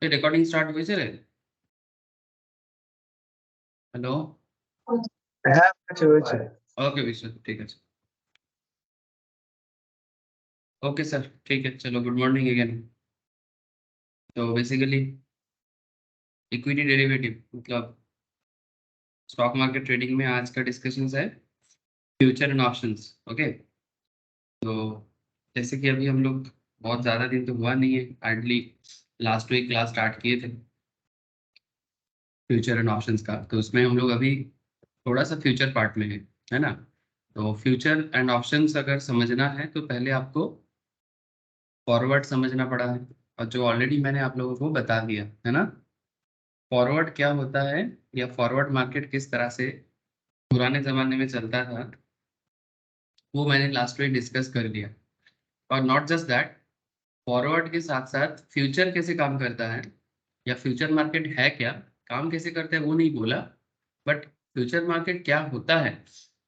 Recording start হয়েছে রে? Hello. হ্যাঁ হয়েছে। ओके विश्व, ठीक है। ओके सर, ठीक है, चलो गुड मॉर्निंग अगेन। तो बेसिकली इक्विटी डेरिवेटिव मतलब स्टॉक मार्केट ट्रेडिंग में आज का डिस्कशन है फ्यूचर एंड ऑप्शंस। ओके, तो जैसे कि अभी हम लोग बहुत ज़्यादा दिन तो हुआ नहीं है, hardly last week class start किए थे फ्यूचर एंड ऑप्शंस का, तो उसमें हम लोग अभी थोड़ा सा फ्यूचर पार्ट में है ना। तो फ्यूचर एंड ऑप्शंस अगर समझना है तो पहले आपको फॉरवर्ड समझना पड़ा है, और जो ऑलरेडी मैंने आप लोगों को बता दिया है ना। फॉरवर्ड क्या होता है या फॉरवर्ड मार्केट किस तरह से पुराने ज़माने में चलता था, वो मैंने लास्ट वीक डिस्कस कर दिया। और नॉट जस्ट दैट, फॉरवर्ड के साथ साथ फ्यूचर कैसे काम करता है या फ्यूचर मार्केट है क्या, काम कैसे करता है वो नहीं बोला, बट फ्यूचर मार्केट क्या होता है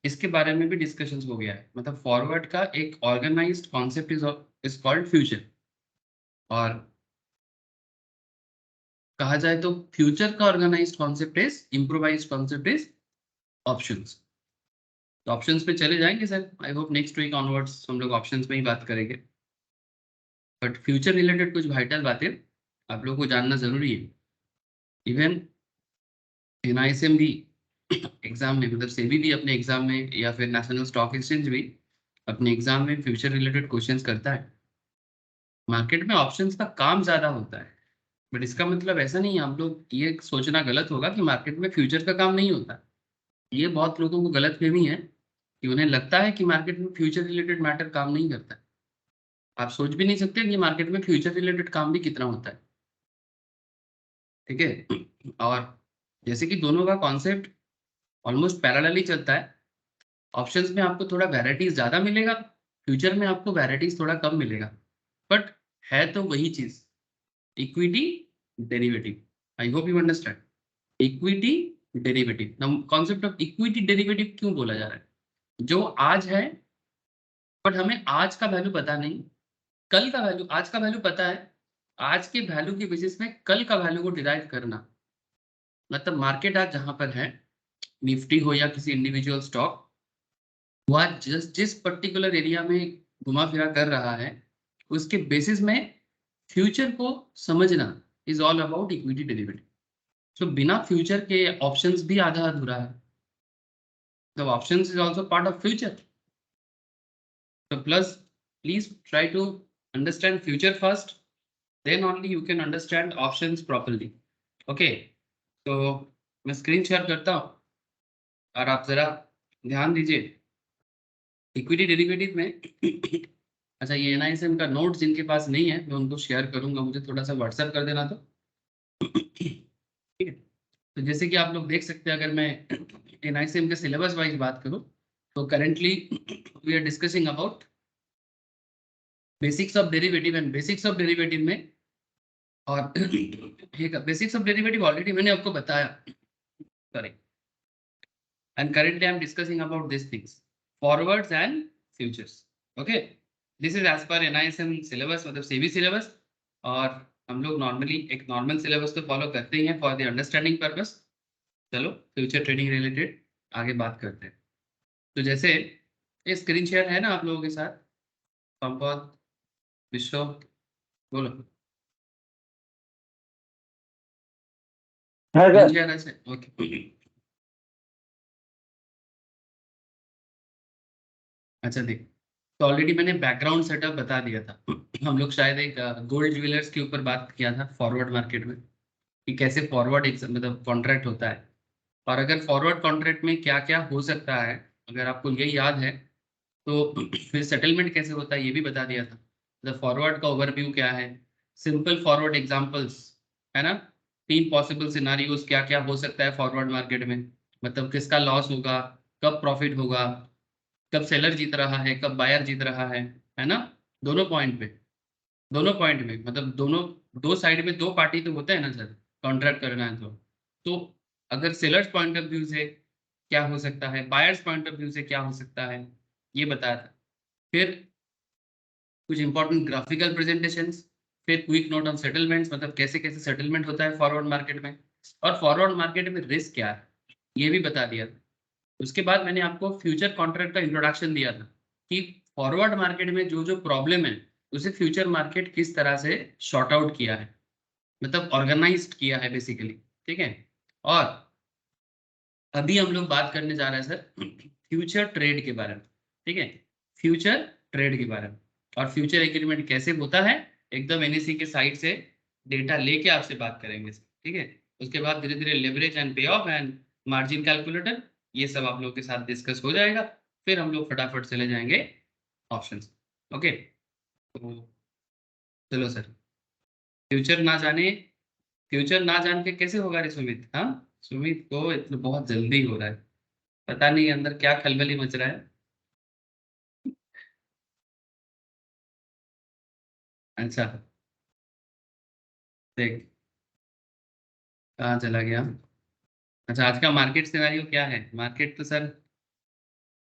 इसके बारे में भी डिस्कशंस हो गया है। मतलब फॉरवर्ड का एक organised concept is called future, और कहा जाए तो फ्यूचर का organised concept is improvised concept is options. तो ऑप्शंस पे चले जाएंगे sir, I hope next week onwards हम लोग ऑप्शंस में ही बात करेंगे। बट फ्यूचर रिलेटेड कुछ वाइटल बातें आप लोगों को जानना जरूरी है। इवन एनआईएसएम भी एग्जाम में, मतलब सेबी भी अपने एग्जाम में, या फिर नेशनल स्टॉक एक्सचेंज भी अपने एग्जाम में फ्यूचर रिलेटेड क्वेश्चंस करता है। मार्केट में ऑप्शंस का काम ज्यादा होता है, बट इसका मतलब ऐसा नहीं है आप लोग ये सोचना गलत होगा कि मार्केट में फ्यूचर का काम नहीं होता। ये बहुत लोगों को गलत फहमी है कि उन्हें लगता है कि मार्केट में फ्यूचर रिलेटेड मैटर काम नहीं करता है। आप सोच भी नहीं सकते कि मार्केट में फ्यूचर रिलेटेड काम भी कितना होता है, ठीक है। और जैसे कि दोनों का कॉन्सेप्ट ऑलमोस्ट पैरेलली चलता है, ऑप्शंस में आपको थोड़ा वैराइटीज ज्यादा मिलेगा, फ्यूचर में आपको वैराइटीज थोड़ा कम मिलेगा, बट है तो वही चीज, equity derivative. I hope you understand equity derivative. Concept of equity derivative क्यों बोला जा रहा है? जो आज है बट हमें आज का वैल्यू पता नहीं, कल का वैल्यू, आज का वैल्यू पता है, आज के वैल्यू के बेसिस में कल का वैल्यू को डिराइव करना। मतलब मार्केट आज जहां पर है, निफ्टी हो या किसी इंडिविजुअल स्टॉक, वो आज जिस पर्टिकुलर एरिया में घुमा फिरा कर रहा है, उसके बेसिस में फ्यूचर को समझना is all about equity derivative. So बिना फ्यूचर के ऑप्शंस भी आधा अधूरा है, तो options is also part of future. So plus, please try to understand future first, then only you can understand options properly. Okay, तो मैं स्क्रीन शेयर करता हूँ और आप जरा ध्यान दीजिए इक्विटी डेरिवेटिव में। अच्छा, ये एनआईएसएम का नोट जिनके पास नहीं है मैं उनको शेयर करूंगा, मुझे थोड़ा सा व्हाट्सएप कर देना। तो ठीक है, तो जैसे कि आप लोग देख सकते हैं, अगर मैं एनआईएसएम के सिलेबस वाइज बात करूं तो currently we are discussing about basics of derivative, and basics of derivative में, और ठीक है, बेसिक्स ऑफ डेरिवेटिव ऑलरेडी मैंने आपको बताया, sorry, and currently I am discussing about this things, forwards and futures. Okay, this is as per NISM syllabus, मतलब SEBI syllabus, और हम लोग नॉर्मली एक नॉर्मल सिलेबस तो फॉलो करते ही हैं फॉर द अंडरस्टैंडिंग पर्पस। चलो फ्यूचर ट्रेडिंग रिलेटेड आगे बात करते हैं। तो जैसे ये स्क्रीन शेयर है ना आप लोगों के साथ, संपत, विश्व, बोलो। स्क्रीन शेयर है, ओके। अच्छा देख, तो ऑलरेडी मैंने बैकग्राउंड सेटअप बता दिया था। हम लोग शायद एक गोल्ड ज्वेलर्स के ऊपर बात किया था फॉरवर्ड मार्केट में, कि कैसे फॉरवर्ड एक मतलब कॉन्ट्रैक्ट होता है, और अगर फॉरवर्ड कॉन्ट्रैक्ट में क्या क्या हो सकता है, अगर आपको यही याद है, तो फिर सेटलमेंट कैसे होता है ये भी बता दिया था। मतलब फॉरवर्ड का ओवरव्यू क्या है, सिंपल फॉरवर्ड एग्जांपल्स, है ना। 3 पॉसिबल सिनारियोज क्या क्या हो सकता है फॉरवर्ड मार्केट में, मतलब किसका लॉस होगा, कब प्रॉफिट होगा, कब सेलर जीत रहा है, कब बायर जीत रहा है ना। दोनों पॉइंट पे, दोनों पॉइंट में, मतलब दोनों, दो साइड में दो पार्टी तो होता है ना सर, कॉन्ट्रैक्ट करना है तो अगर सेलर्स पॉइंट ऑफ व्यू से क्या हो सकता है, बायर्स पॉइंट ऑफ व्यू से क्या हो सकता है, ये बताया था। फिर कुछ इंपॉर्टेंट ग्राफिकल प्रेजेंटेशंस, फिर क्विक नोट ऑन सेटलमेंट्स, मतलब कैसे कैसे सेटलमेंट होता है फॉरवर्ड मार्केट में, और फॉरवर्ड मार्केट में रिस्क क्या है ये भी बता दिया। उसके बाद मैंने आपको फ्यूचर कॉन्ट्रैक्ट का इंट्रोडक्शन दिया था कि फॉरवर्ड मार्केट में जो जो प्रॉब्लम है उसे फ्यूचर मार्केट किस तरह से शॉर्ट आउट किया है, मतलब ऑर्गेनाइज्ड किया है बेसिकली। ठीक है, और अभी हम लोग बात करने जा रहे हैं सर फ्यूचर ट्रेड के बारे में। ठीक है, फ्यूचर ट्रेड के बारे में, और फ्यूचर एग्रीमेंट कैसे होता है एकदम एनएससी के साइड से डेटा लेके आपसे बात करेंगे सर। ठीक है, उसके बाद धीरे धीरे लेवरेज एंड पे ऑफ एंड मार्जिन कैलकुलेटर ये सब आप लोग के साथ डिस्कस हो जाएगा। फिर हम लोग फटाफट चले जाएंगे ऑप्शंस। ओके, तो चलो सर, फ्यूचर ना जाने, फ्यूचर ना जान के कैसे होगा रे सुमित? हाँ, सुमित को इतना बहुत जल्दी हो रहा है, पता नहीं अंदर क्या खलबली मच रहा है। अच्छा, देख कहाँ चला गया। अच्छा, आज का मार्केट सिनेरियो क्या है? मार्केट तो सर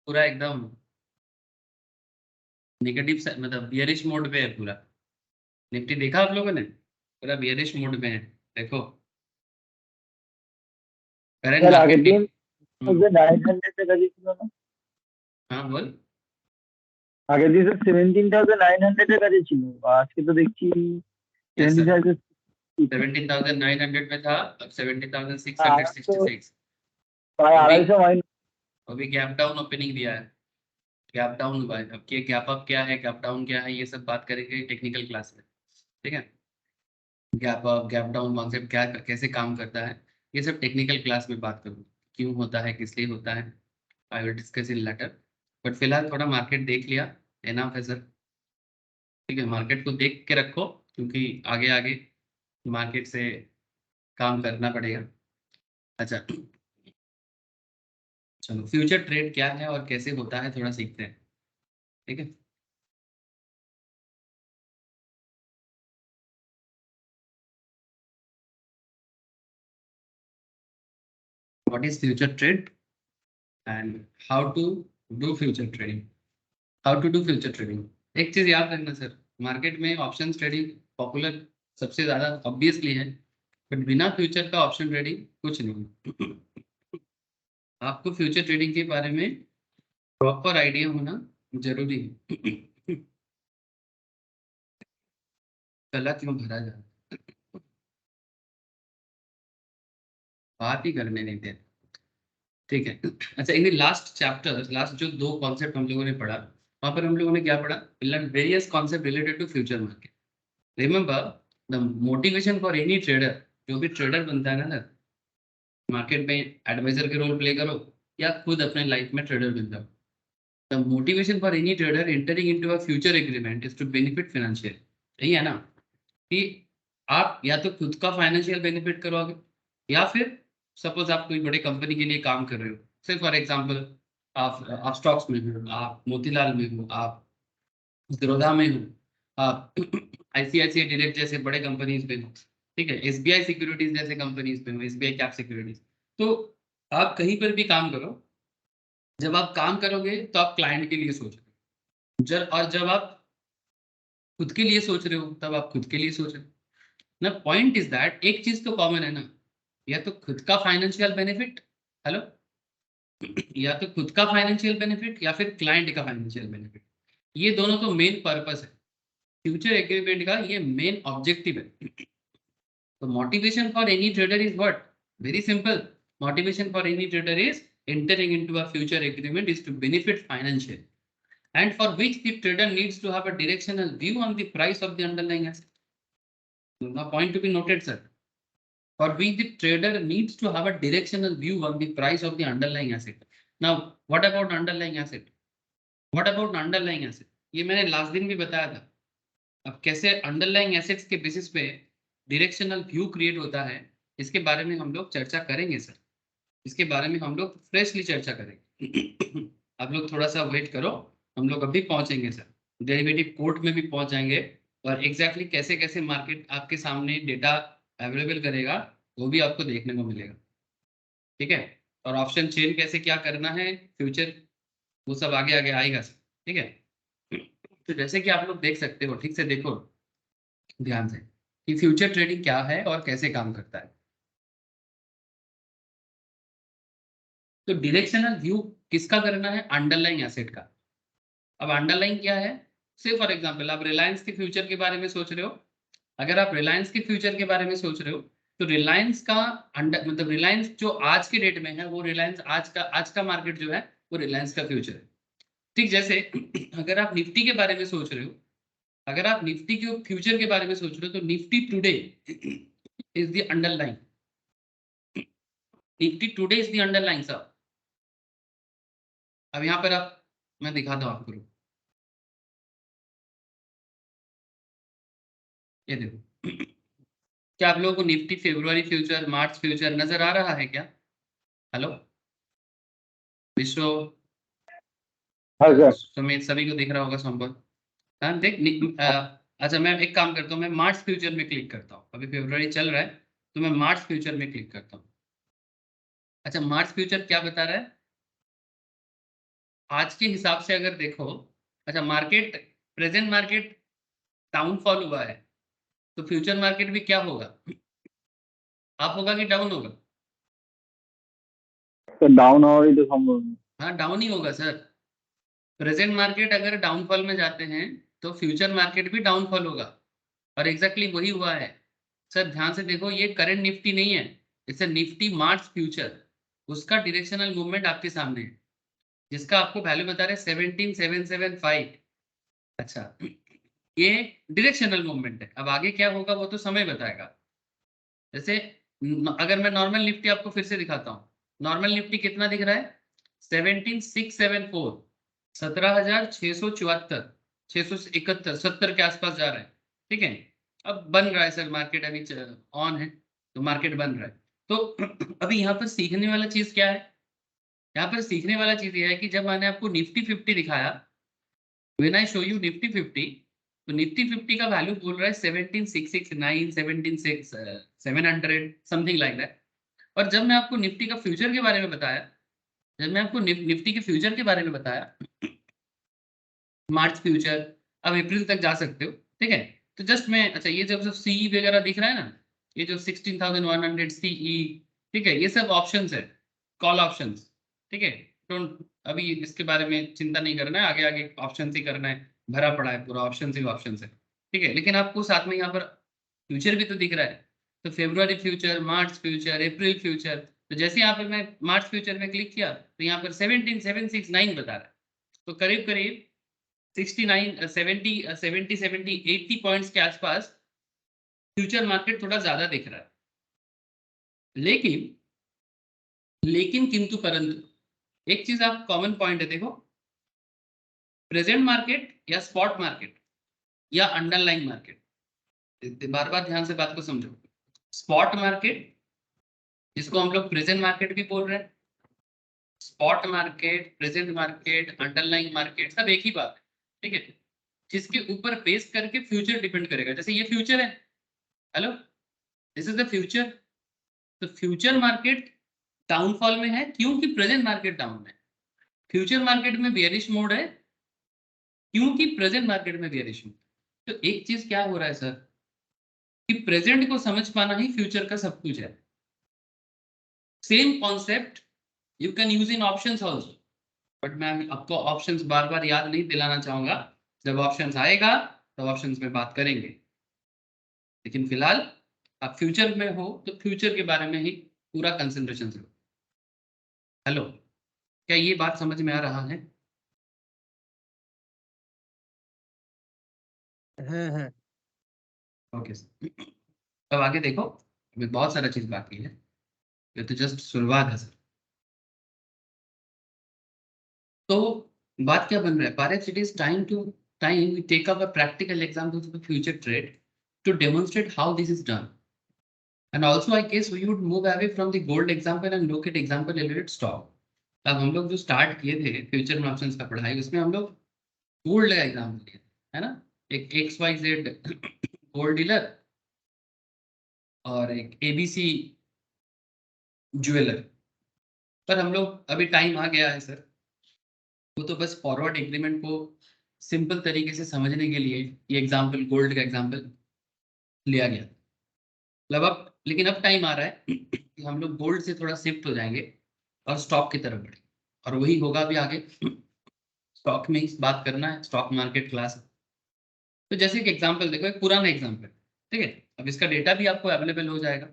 पूरा एकदम नेगेटिव, मतलब बियरिश मोड पे है पूरा। निफ्टी देखा आप लोगों ने? पूरा बियरिश मोड में है। देखो करंट স্যার আগের मार्केट की। দিন 900 টাকা ছিল না? हाँ बोल। আগের দিন স্যার 17,900 টাকা ছিল, আজকে তো দেখছি यस सर, 20,000। 17,900 में था, अब 17,666। আরাম তো প্রায় अभी 250 माइनस। अभी गैप डाउन ओपनिंग दिया है, गैप डाउन हुआ है। अब ये गैप अप क्या है, गैप डाउन क्या है, ये सब बात करेंगे टेक्निकल क्लास में। ठीक है, gap up gap down concept क्या कैसे काम करता है, ये सब टेक्निकल क्लास में बात करूँ, क्यों होता है, किस लिए होता है, I will discuss in later. But फिलहाल थोड़ा मार्केट देख लिया, एनफ है सर। ठीक है, मार्केट को देख के रखो, क्योंकि आगे आगे मार्केट से काम करना पड़ेगा। अच्छा, चलो फ्यूचर ट्रेड क्या है और कैसे होता है थोड़ा सीखते हैं। ठीक है, what is future trade and how to do future trading. How to do future trading, एक चीज याद रखना सर, मार्केट में ऑप्शन ट्रेडिंग पॉपुलर सबसे ज्यादा ऑब्वियसली है, बट बिना फ्यूचर का ऑप्शन ट्रेडिंग कुछ नहीं है। आपको फ्यूचर ट्रेडिंग के बारे में प्रॉपर आइडिया होना जरूरी है। गला क्यों भरा जा रहा है? बात ही करने नहीं देते। ठीक है, अच्छा इन लास्ट चैप्टर, लास्ट जो दो कॉन्सेप्ट हम लोगों ने पढ़ा, वहां पर हम लोगों ने क्या पढ़ा? Various concept related to future market. Remember the motivation for any trader, जो भी ट्रेडर बनता है ना, मार्केट में एडवाइजर के रोल प्ले करो या खुद अपने लाइफ में ट्रेडर बन जाओ, the motivation for any trader entering into a future agreement is to benefit financial. यही है ना, कि आप या तो खुद का फाइनेंशियल बेनिफिट करोगे, या फिर सपोज आप कोई बड़े कंपनी के लिए काम कर रहे हो, से फॉर एग्जांपल आप स्टॉक्स में हो, आप मोतीलाल में हो, आप ज़ीरोधा में हो, आप आईसीआईसीआई डायरेक्ट जैसे बड़े कंपनीज में हो, ठीक है, एसबीआई सिक्योरिटीज जैसे कंपनीज में हो, एसबीआई कैप सिक्योरिटीज, तो आप कहीं पर भी काम करो, जब आप काम करोगे तो आप क्लाइंट के लिए सोच रहे हो, जब आप खुद के लिए सोच रहे हो तब आप खुद के लिए सोच रहे हो ना। पॉइंट इज दैट एक चीज तो कॉमन है ना, या तो खुद का फाइनेंशियल बेनिफिट, हेलो, या तो खुद का फाइनेंशियल बेनिफिट या फिर क्लाइंट का फाइनेंशियल बेनिफिट, ये दोनों तो मेन पर्पस है फ्यूचर एग्रीमेंट का, ये मेन ऑब्जेक्टिव है। तो motivation for any trader is what? Very simple, motivation for any trader is entering into a future agreement is to benefit financially, and for which the trader needs to have a directional view on the price of the underlying asset. Now point to be noted sir, for which the trader needs to have a directional view on the price of the underlying asset. Now what about underlying asset? What about underlying asset? ये मैंने last दिन भी बताया था। अब कैसे underlying assets के basis पे डायरेक्शनल व्यू क्रिएट होता है, इसके बारे में हम लोग चर्चा करेंगे सर, इसके बारे में हम लोग फ्रेशली चर्चा करेंगे। आप लोग थोड़ा सा वेट करो, हम लोग अभी पहुंचेंगे सर, डेरिवेटिव कोर्ट में भी पहुंच जाएंगे, और एग्जैक्टली कैसे कैसे मार्केट आपके सामने डेटा अवेलेबल करेगा वो भी आपको देखने को मिलेगा। ठीक है, और ऑप्शन चेन कैसे क्या करना है फ्यूचर, वो सब आगे आगे आएगा सर। ठीक है, तो जैसे कि आप लोग देख सकते हो, ठीक से देखो, ध्यान से कि फ्यूचर ट्रेडिंग क्या है और कैसे काम करता है। तो डायरेक्शनल व्यू किसका करना है? अंडरलाइंग एसेट का। अब अंडरलाइंग क्या है? से फॉर एग्जांपल आप रिलायंस के फ्यूचर के बारे में सोच रहे हो। अगर आप रिलायंस के फ्यूचर के बारे में सोच रहे हो तो रिलायंस का अंडर मतलब रिलायंस जो आज के डेट में है वो रिलायंस आज का मार्केट जो है वो रिलायंस का फ्यूचर है। ठीक जैसे अगर आप निफ्टी के बारे में सोच रहे हो, अगर आप निफ्टी के फ्यूचर के बारे में सोच रहे हो तो Nifty today is the underline, Nifty today is the underline sir. अब यहाँ पर आप, मैं दिखाता हूँ आपको, ये देखो क्या आप लोगों को निफ्टी फरवरी फ्यूचर, मार्च फ्यूचर नजर आ रहा है क्या? हेलो विश्व, हाँ सर। सुमित, सभी को दिख रहा होगा संभव। हाँ देख अच्छा मैं एक काम करता हूँ, मैं मार्च फ्यूचर में क्लिक करता हूँ। अभी फरवरी चल रहा है तो मैं मार्च फ्यूचर में क्लिक करता हूँ। अच्छा मार्च फ्यूचर क्या बता रहा है आज के हिसाब से अगर देखो? अच्छा मार्केट, प्रेजेंट मार्केट डाउनफॉल हुआ है तो फ्यूचर मार्केट भी क्या होगा? अप होगा कि डाउन होगा? तो डाउन और ही तो संभव है। हाँ डाउन ही होगा सर। प्रेजेंट मार्केट अगर डाउनफॉल में जाते हैं तो फ्यूचर मार्केट भी डाउनफॉल होगा, और एग्जैक्टली वही हुआ है। सर ध्यान से देखो, ये करंट निफ्टी नहीं है, इट्स निफ्टी मार्च फ्यूचर। उसका डायरेक्शनल मूवमेंट आपके सामने है, जिसका आपको वैल्यू बता रहे 17775। अच्छा ये डायरेक्शनल मूवमेंट है, अब आगे क्या होगा वो तो समय बताएगा। जैसे अगर मैं नॉर्मल निफ्टी आपको फिर से दिखाता हूँ, नॉर्मल निफ्टी कितना दिख रहा है? 17674, 17674, 671, 70 के आसपास जा रहा है। ठीक है, अब बन रहा है सर मार्केट, अभी ऑन है तो मार्केट बन रहा है। तो अभी यहाँ पर सीखने वाला चीज क्या है? यहाँ पर सीखने वाला चीज ये है कि जब मैंने आपको निफ्टी 50 दिखाया, when I show you Nifty 50, तो निफ्टी 50 का वैल्यू बोल रहा है 17669, 17700 समथिंग लाइक दैट। और जब मैं आपको निफ्टी का फ्यूचर के बारे में बताया, जब मैं आपको निफ्टी के फ्यूचर के बारे में बताया, मार्च फ्यूचर, अब अप्रैल तक जा सकते हो। ठीक है, तो जस्ट मैं, अच्छा ये जब सीई वगैरह दिख रहा है ना, ये जो 16100 सीई, ठीक है, ये सब ऑप्शंस है, कॉल ऑप्शंस। ठीक है, डोंट अभी इसके बारे में चिंता नहीं करना है, आगे आगे ऑप्शन ही करना है, भरा पड़ा है पूरा ऑप्शन ही ऑप्शन है। ठीक है, लेकिन आपको साथ में यहाँ पर फ्यूचर भी तो दिख रहा है, तो फेब्रुआरी फ्यूचर, मार्च फ्यूचर, अप्रैल फ्यूचर। तो जैसे यहाँ पर मैं मार्च फ्यूचर में क्लिक किया तो यहाँ पर 17769 बता रहा है, तो करीब करीब 69 70 70 70 80 पॉइंट्स के आसपास फ्यूचर मार्केट थोड़ा ज्यादा दिख रहा है। लेकिन लेकिन किंतु परंतु एक चीज आप कॉमन पॉइंट है देखो, प्रेजेंट मार्केट या स्पॉट मार्केट या अंडरलाइन मार्केट, बार बार ध्यान से बात को समझो। स्पॉट मार्केट, जिसको हम लोग प्रेजेंट मार्केट भी बोल रहे हैं, spot market, present market, underline market, सब एक ही बात है। ठीक है, जिसके ऊपर बेस करके फ्यूचर डिपेंड करेगा। जैसे ये फ्यूचर है, hello, this is the future. तो फ्यूचर मार्केट डाउनफॉल में है क्योंकि प्रेजेंट मार्केट डाउन है। फ्यूचर मार्केट में बेयरिश मोड है क्योंकि प्रेजेंट मार्केट में बेयरिश मोड। तो एक चीज क्या हो रहा है सर, कि प्रेजेंट को समझ पाना ही फ्यूचर का सब कुछ है। Same concept you can use in options also, but मैं आपको ऑप्शंस बार बार याद नहीं दिलाना चाहूंगा। जब ऑप्शंस आएगा तो ऑप्शंस में बात करेंगे, लेकिन फिलहाल आप फ्यूचर में हो तो फ्यूचर के बारे में ही पूरा कंसंट्रेशन करो। हेलो, क्या ये बात समझ में आ रहा है? हाँ। ओके सर, अब आगे देखो, अभी बहुत सारा चीज बाकी है, ये तो जस्ट शुरुआत है सर। तो बात क्या बन रहा है, Paras, it is time we take up a practical example of the future trade to demonstrate how this is done, and also I guess we would move away from the gold example and look at example related stock. अब हम लोग जो start किए थे future में options का पढ़ाई, उसमें हम लोग गोल्ड का एग्जांपल लिया, है ना, एक XYZ गोल्ड डीलर और एक ABC ज्वेलर। पर हम लोग, अभी टाइम आ गया है सर, वो तो बस फॉरवर्ड एग्रीमेंट को सिंपल तरीके से समझने के लिए, ये एग्जांपल, गोल्ड का एग्जांपल लिया गया। मतलब अब, लेकिन अब टाइम आ रहा है कि हम लोग गोल्ड से थोड़ा शिफ्ट हो जाएंगे और स्टॉक की तरफ बढ़ेंगे, और वही होगा भी आगे। स्टॉक में ही बात करना है, स्टॉक मार्केट क्लास। तो जैसे एक एग्जांपल देखो, एक पुराना एग्जांपल, ठीक है, अब इसका डेटा भी आपको अवेलेबल हो जाएगा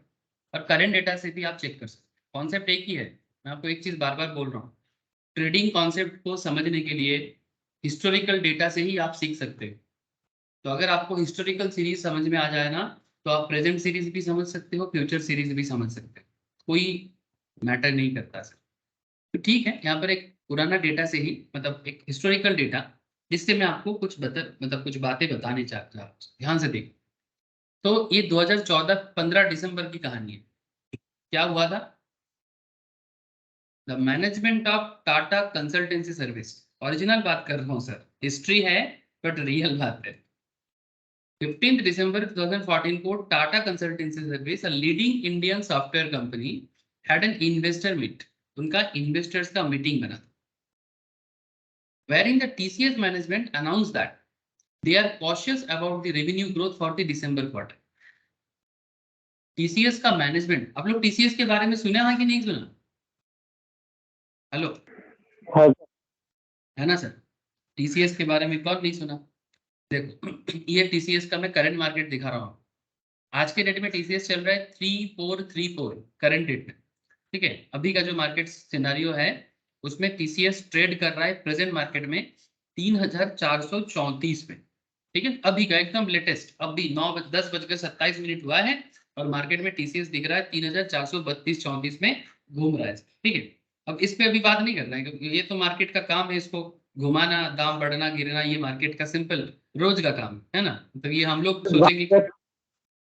और करंट डेटा से भी आप चेक कर सकते हैं। कॉन्सेप्ट एक ही है, मैं आपको एक चीज बार बार बोल रहा हूँ, ट्रेडिंग कॉन्सेप्ट को समझने के लिए हिस्टोरिकल डेटा से ही आप सीख सकते हो। तो अगर आपको हिस्टोरिकल सीरीज समझ में आ जाए ना, तो आप प्रेजेंट सीरीज भी समझ सकते हो, फ्यूचर सीरीज भी समझ सकते हो, कोई मैटर नहीं करता सर। तो ठीक है, यहाँ पर एक पुराना डेटा से ही, मतलब एक हिस्टोरिकल डेटा, जिससे मैं आपको कुछ मतलब कुछ बातें बताने चाहता हूँ, ध्यान से देखो। तो ये 2014 15 दिसंबर की कहानी है। क्या हुआ था? The management of Tata consultancy service, original बात कर रहा हूँ सर, हिस्ट्री है बट रियल बात है। 15 दिसंबर 2014 को Tata consultancy service, a leading Indian software company, had an investor meet. उनका इन्वेस्टर्स का मीटिंग बना था, wherein the TCS management announced that they are cautious about the revenue growth for the December quarter. TCS का management, आप लोग TCS के बारे में सुना है कि नहीं सुना? हेलो, हाँ है ना सर? TCS के बारे में कौन नहीं सुना? देखो ये TCS का मैं करंट मार्केट दिखा रहा हूँ। आज के डेट में TCS चल रहा है 3434 करंट डेट में, ठीक है। अभी का जो मार्केट सिनेरियो है, उसमें TCS ट्रेड कर रहा है प्रेजेंट मार्केट में 3434 में, ठीक है। अभी का एकदम लेटेस्ट, अभी 10:27 हुआ है और मार्केट में TCS दिख रहा है 3432 34 में घूम रहा है, ठीक है। अब इस पे अभी बात नहीं कर रहे हैं, क्योंकि ये तो मार्केट का काम है, इसको घुमाना, दाम बढ़ना गिरना, ये मार्केट का सिंपल रोज का काम है ना। तो ये हम लोग सोचेंगे कि,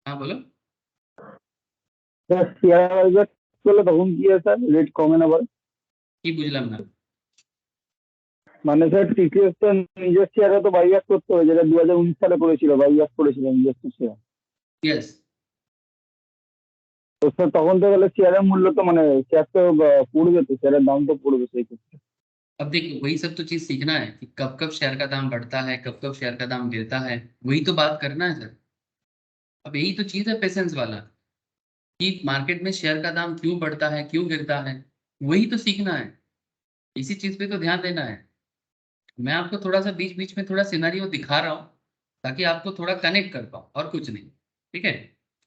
हाँ बोलो। স্যার শেয়ার বাজার করলে তখন কি হয় স্যার রেট কমে না বলে কি বুঝলাম না। মানে স্যার টিসিএস তো নিজের শেয়ারে তো বাইব্যাক করতে হবে যেটা 2019 সালে করেছিল বাইব্যাক করেছিল নিজস্ব শেয়ার यस। তো স্যার তখন তো গেলে শেয়ারের মূল্য তো মানে শেয়ার তো পড়বে তো শেয়ারের দাম তো পড়বে সেই ক্ষেত্রে अब देखिए, वही सब तो चीज सीखना है कि कब कब शेयर का दाम बढ़ता है, कब कब शेयर का दाम गिरता है, वही तो बात करना है सर। अब यही तो चीज है पेशेंस वाला, कि मार्केट में शेयर का दाम क्यों बढ़ता है, क्यों गिरता है, वही तो सीखना है। इसी चीज पे तो ध्यान देना है। मैं आपको थोड़ा सा बीच बीच में थोड़ा सिनारियो दिखा रहा हूँ, ताकि आपको थोड़ा कनेक्ट कर पाऊँ, और कुछ नहीं, ठीक है।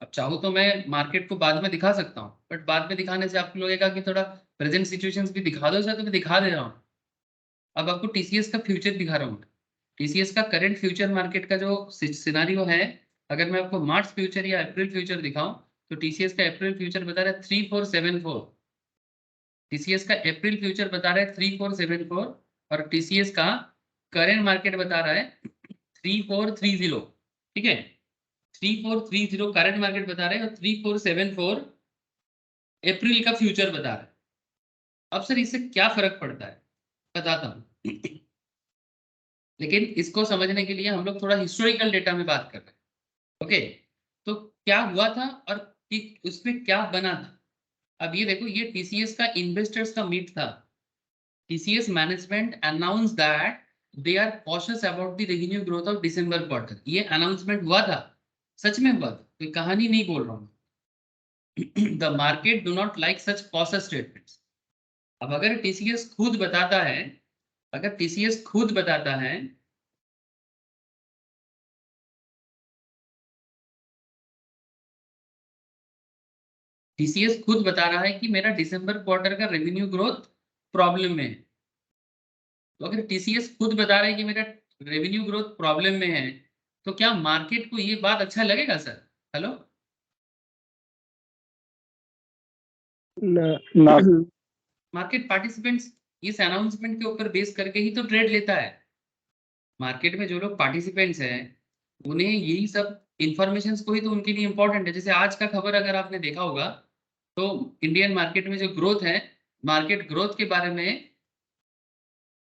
अब चाहो तो मैं मार्केट को बाद में दिखा सकता हूँ, बट बाद में दिखाने से आपको लगेगा कि थोड़ा प्रेजेंट सिचुएशंस भी दिखा दो सर, तो मैं दिखा दे रहा हूँ। अब आपको TCS का फ्यूचर दिखा रहा हूँ। TCS का करंट फ्यूचर मार्केट का जो सिनारियो है, अगर मैं आपको मार्च फ्यूचर या अप्रैल फ्यूचर दिखाऊं, तो TCS का अप्रैल फ्यूचर बता रहा है 3474। TCS का अप्रैल फ्यूचर बता रहा है 3474, और TCS का करंट मार्केट बता रहा है 3430, ठीक है। 3430 करंट मार्केट बता रहे हैं, और 3474 अप्रैल का फ्यूचर बता रहा है। अब सर इससे क्या फर्क पड़ता है, बताता हूँ। लेकिन इसको समझने के लिए हम लोग थोड़ा हिस्टोरिकल डेटा में बात कर रहे हैं, ओके। तो क्या हुआ था और कि उसमें क्या बना था। अब ये देखो, ये TCS का इन्वेस्टर्स का मीट था। TCS management announce that they are cautious about the revenue growth of December quarter. ये अनाउंसमेंट हुआ था, सच में हुआ था, कोई कहानी नहीं बोल रहा हूँ। The market do not like such cautious statements. अब अगर TCS खुद बताता है, अगर TCS खुद बताता है, TCS खुद बता रहा है कि मेरा दिसंबर क्वार्टर का रेवेन्यू ग्रोथ प्रॉब्लम में है, तो अगर TCS खुद बता रहा है कि मेरा रेवेन्यू ग्रोथ प्रॉब्लम में है, तो क्या मार्केट को ये बात अच्छा लगेगा सर? हेलो। না না मार्केट पार्टिसिपेंट्स इस अनाउंसमेंट के ऊपर बेस करके ही तो ट्रेड लेता है। मार्केट में जो लोग पार्टिसिपेंट्स हैं, उन्हें यही सब इंफॉर्मेशन को ही तो उनके लिए इंपॉर्टेंट है। जैसे आज का खबर अगर आपने देखा होगा, तो इंडियन मार्केट में जो ग्रोथ है, मार्केट ग्रोथ के बारे में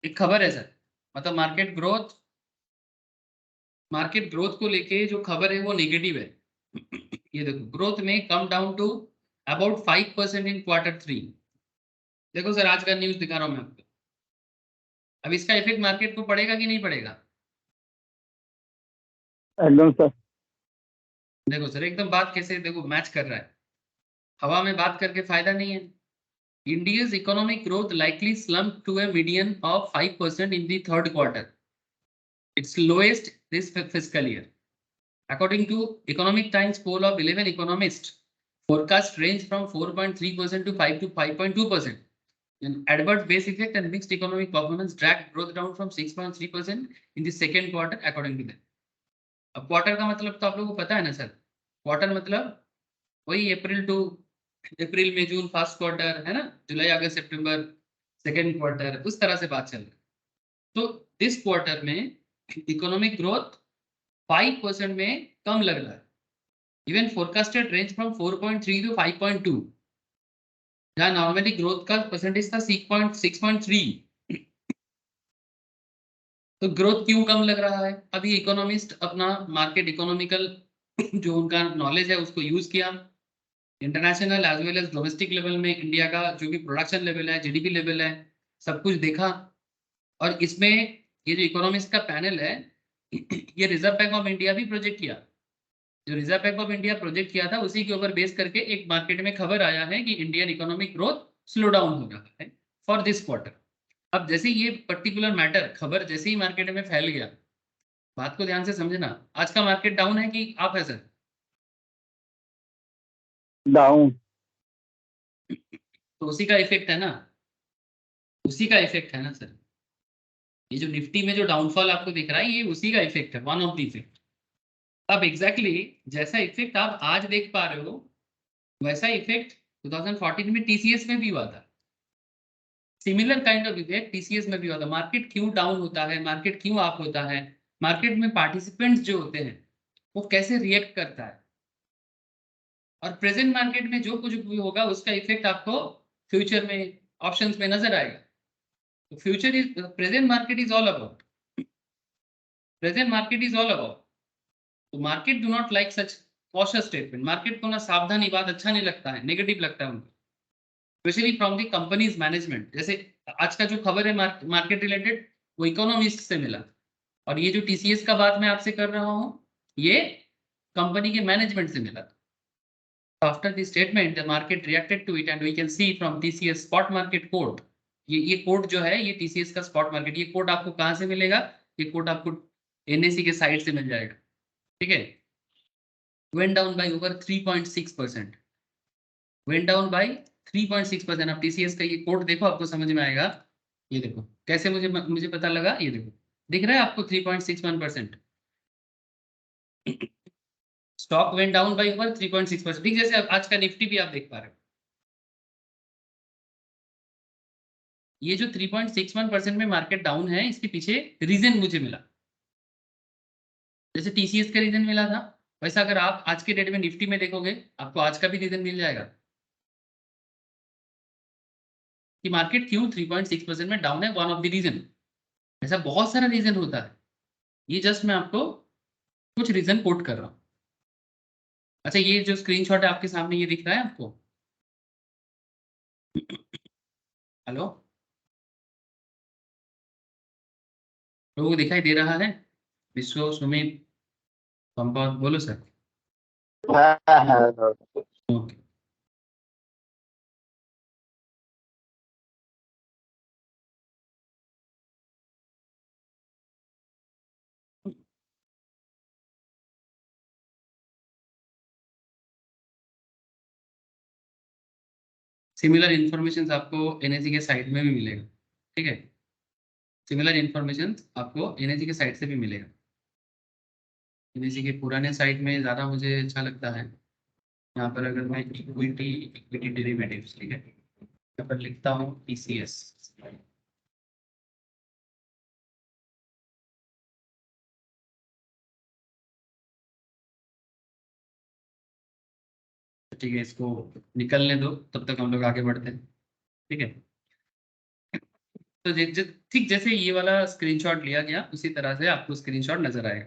एक खबर है सर। मतलब मार्केट ग्रोथ को लेके जो खबर है वो नेगेटिव है। ये देखो, ग्रोथ में come down to about 5% in Q3। देखो सर, आज का न्यूज दिखा रहा हूं मैं आपको। अब इसका इफेक्ट मार्केट को पड़ेगा कि नहीं पड़ेगा? একদম স্যার देखो सर एकदम बात कैसे देखो मैच कर रहा है, हवा में बात करके फायदा नहीं है। India's economic growth likely slumped to a median of 5% in the third quarter, its lowest this fiscal year. According to Economic Times poll of 11 economists, forecast range from 4.3% to 5 to 5.2%. An adverse base effect and mixed economic performance dragged growth down from 6.3% in the second quarter, according to them. अब quarter का मतलब तो आप लोगों को पता है ना सर, क्वार्टर मतलब वही अप्रैल मई जून फर्स्ट क्वार्टर है ना, जुलाई अगस्त सितंबर सेकेंड क्वार्टर, उस तरह से बात चल रही है। तो इस क्वार्टर में इकोनॉमिक ग्रोथ 5% में कम लग रहा है। Even forecasted range from 4.3 to 5.2, जहां नॉर्मली ग्रोथ का परसेंटेज था 6.3। तो ग्रोथ क्यों कम लग रहा है? अभी इकोनॉमिस्ट अपना मार्केट इकोनॉमिकल जो उनका नॉलेज है उसको यूज किया, international as well as domestic level में इंडिया का जो भी प्रोडक्शन लेवल है, जीडीपी लेवल है, सब कुछ देखा। और इसमें ये जो इकोनॉमिस्ट का पैनल है ये रिजर्व बैंक ऑफ इंडिया भी प्रोजेक्ट किया, जो reserve bank of India project किया था उसी के ऊपर बेस करके एक मार्केट में खबर आया है कि Indian economic growth slow down हो रहा है फॉर दिस क्वार्टर। अब जैसे ये पर्टिकुलर मैटर खबर जैसे ही मार्केट में फैल गया, बात को ध्यान से समझना, आज का मार्केट डाउन है कि अप है सर? डाउन। तो उसी का इफेक्ट है ना, उसी का इफेक्ट है ना सर। ये जो निफ्टी में जो डाउनफॉल आपको दिख रहा है ये उसी का इफेक्ट है, वन ऑफ द इफेक्ट। अब एग्जैक्टली जैसा इफेक्ट आप आज देख पा रहे हो वैसा इफेक्ट 2014 में टीसीएस में भी हुआ था। Similar kind of effect TCS में भी हुआ था। मार्केट क्यों डाउन होता है, मार्केट क्यों अप होता है, मार्केट में पार्टिसिपेंट्स जो होते हैं वो कैसे रिएक्ट करता है, और प्रेजेंट मार्केट में जो कुछ भी होगा उसका इफेक्ट आपको फ्यूचर में ऑप्शंस में नजर आएगा। तो future is present market is all about, present market is all about. तो market do not like such cautious statement. Market को ना सावधानी बात अच्छा नहीं लगता है, नेगेटिव लगता है उनको, specially from the companies management. जैसे आज का जो खबर है मार्केट रिलेटेड वो इकोनॉमिस्ट से मिला, और ये जो टीसीएस का बात मैं आपसे कर रहा हूँ ये कंपनी के मैनेजमेंट से मिला। After the statement the market reacted to it and we can see from TCS spot market code. ये कोड जो है ये टीसीएस का स्पॉट मार्केट, ये कोड आपको कहाँ से मिलेगा? ये कोड आपको एनएससी के साइट से मिल जाएगा, ठीक है। went down by over 3.6%, went down by 3.6%। अब टीसीएस का ये कोड देखो आपको समझ में आएगा। ये देखो कैसे मुझे पता लगा, ये देखो दिख रहा है आपको 3.61%। Stock went down by over 3.6%, ठीक जैसे आज का निफ्टी भी आप देख पा रहे हो। ये जो 3.61% में मार्केट डाउन है इसके पीछे रीजन मुझे मिला, जैसे टीसीएस का रीजन मिला था वैसा अगर आप आज के डेट में निफ्टी में देखोगे आपको आज का भी रीजन मिल जाएगा कि मार्केट क्यों 3.6% में डाउन है। वन ऑफ द रीजन, ऐसा बहुत सारा रीजन होता है, ये जस्ट मैं आपको कुछ रीजन कोट कर रहा हूँ। अच्छा ये जो स्क्रीनशॉट है आपके सामने ये दिख रहा है आपको? हेलो, लोगों को दिखाई दे रहा है? विश्व, सुमित, पंपा, बोलो सर। ओके, सिमिलर इंफॉर्मेशन आपको एनएससी के साइट में भी मिलेगा, ठीक है। सिमिलर इंफॉर्मेशन आपको एनएससी के साइट से भी मिलेगा। एनएससी के पुराने साइट में ज़्यादा मुझे अच्छा लगता है। यहाँ पर अगर मैं इक्विटी डेरिवेटिव्स, ठीक है, यहाँ पर लिखता हूँ टीसीएस, ठीक है, इसको निकलने दो तब तक हम लोग आगे बढ़ते हैं, ठीक है। तो ठीक जैसे ये वाला स्क्रीनशॉट लिया गया उसी तरह से आपको स्क्रीनशॉट नजर आएगा।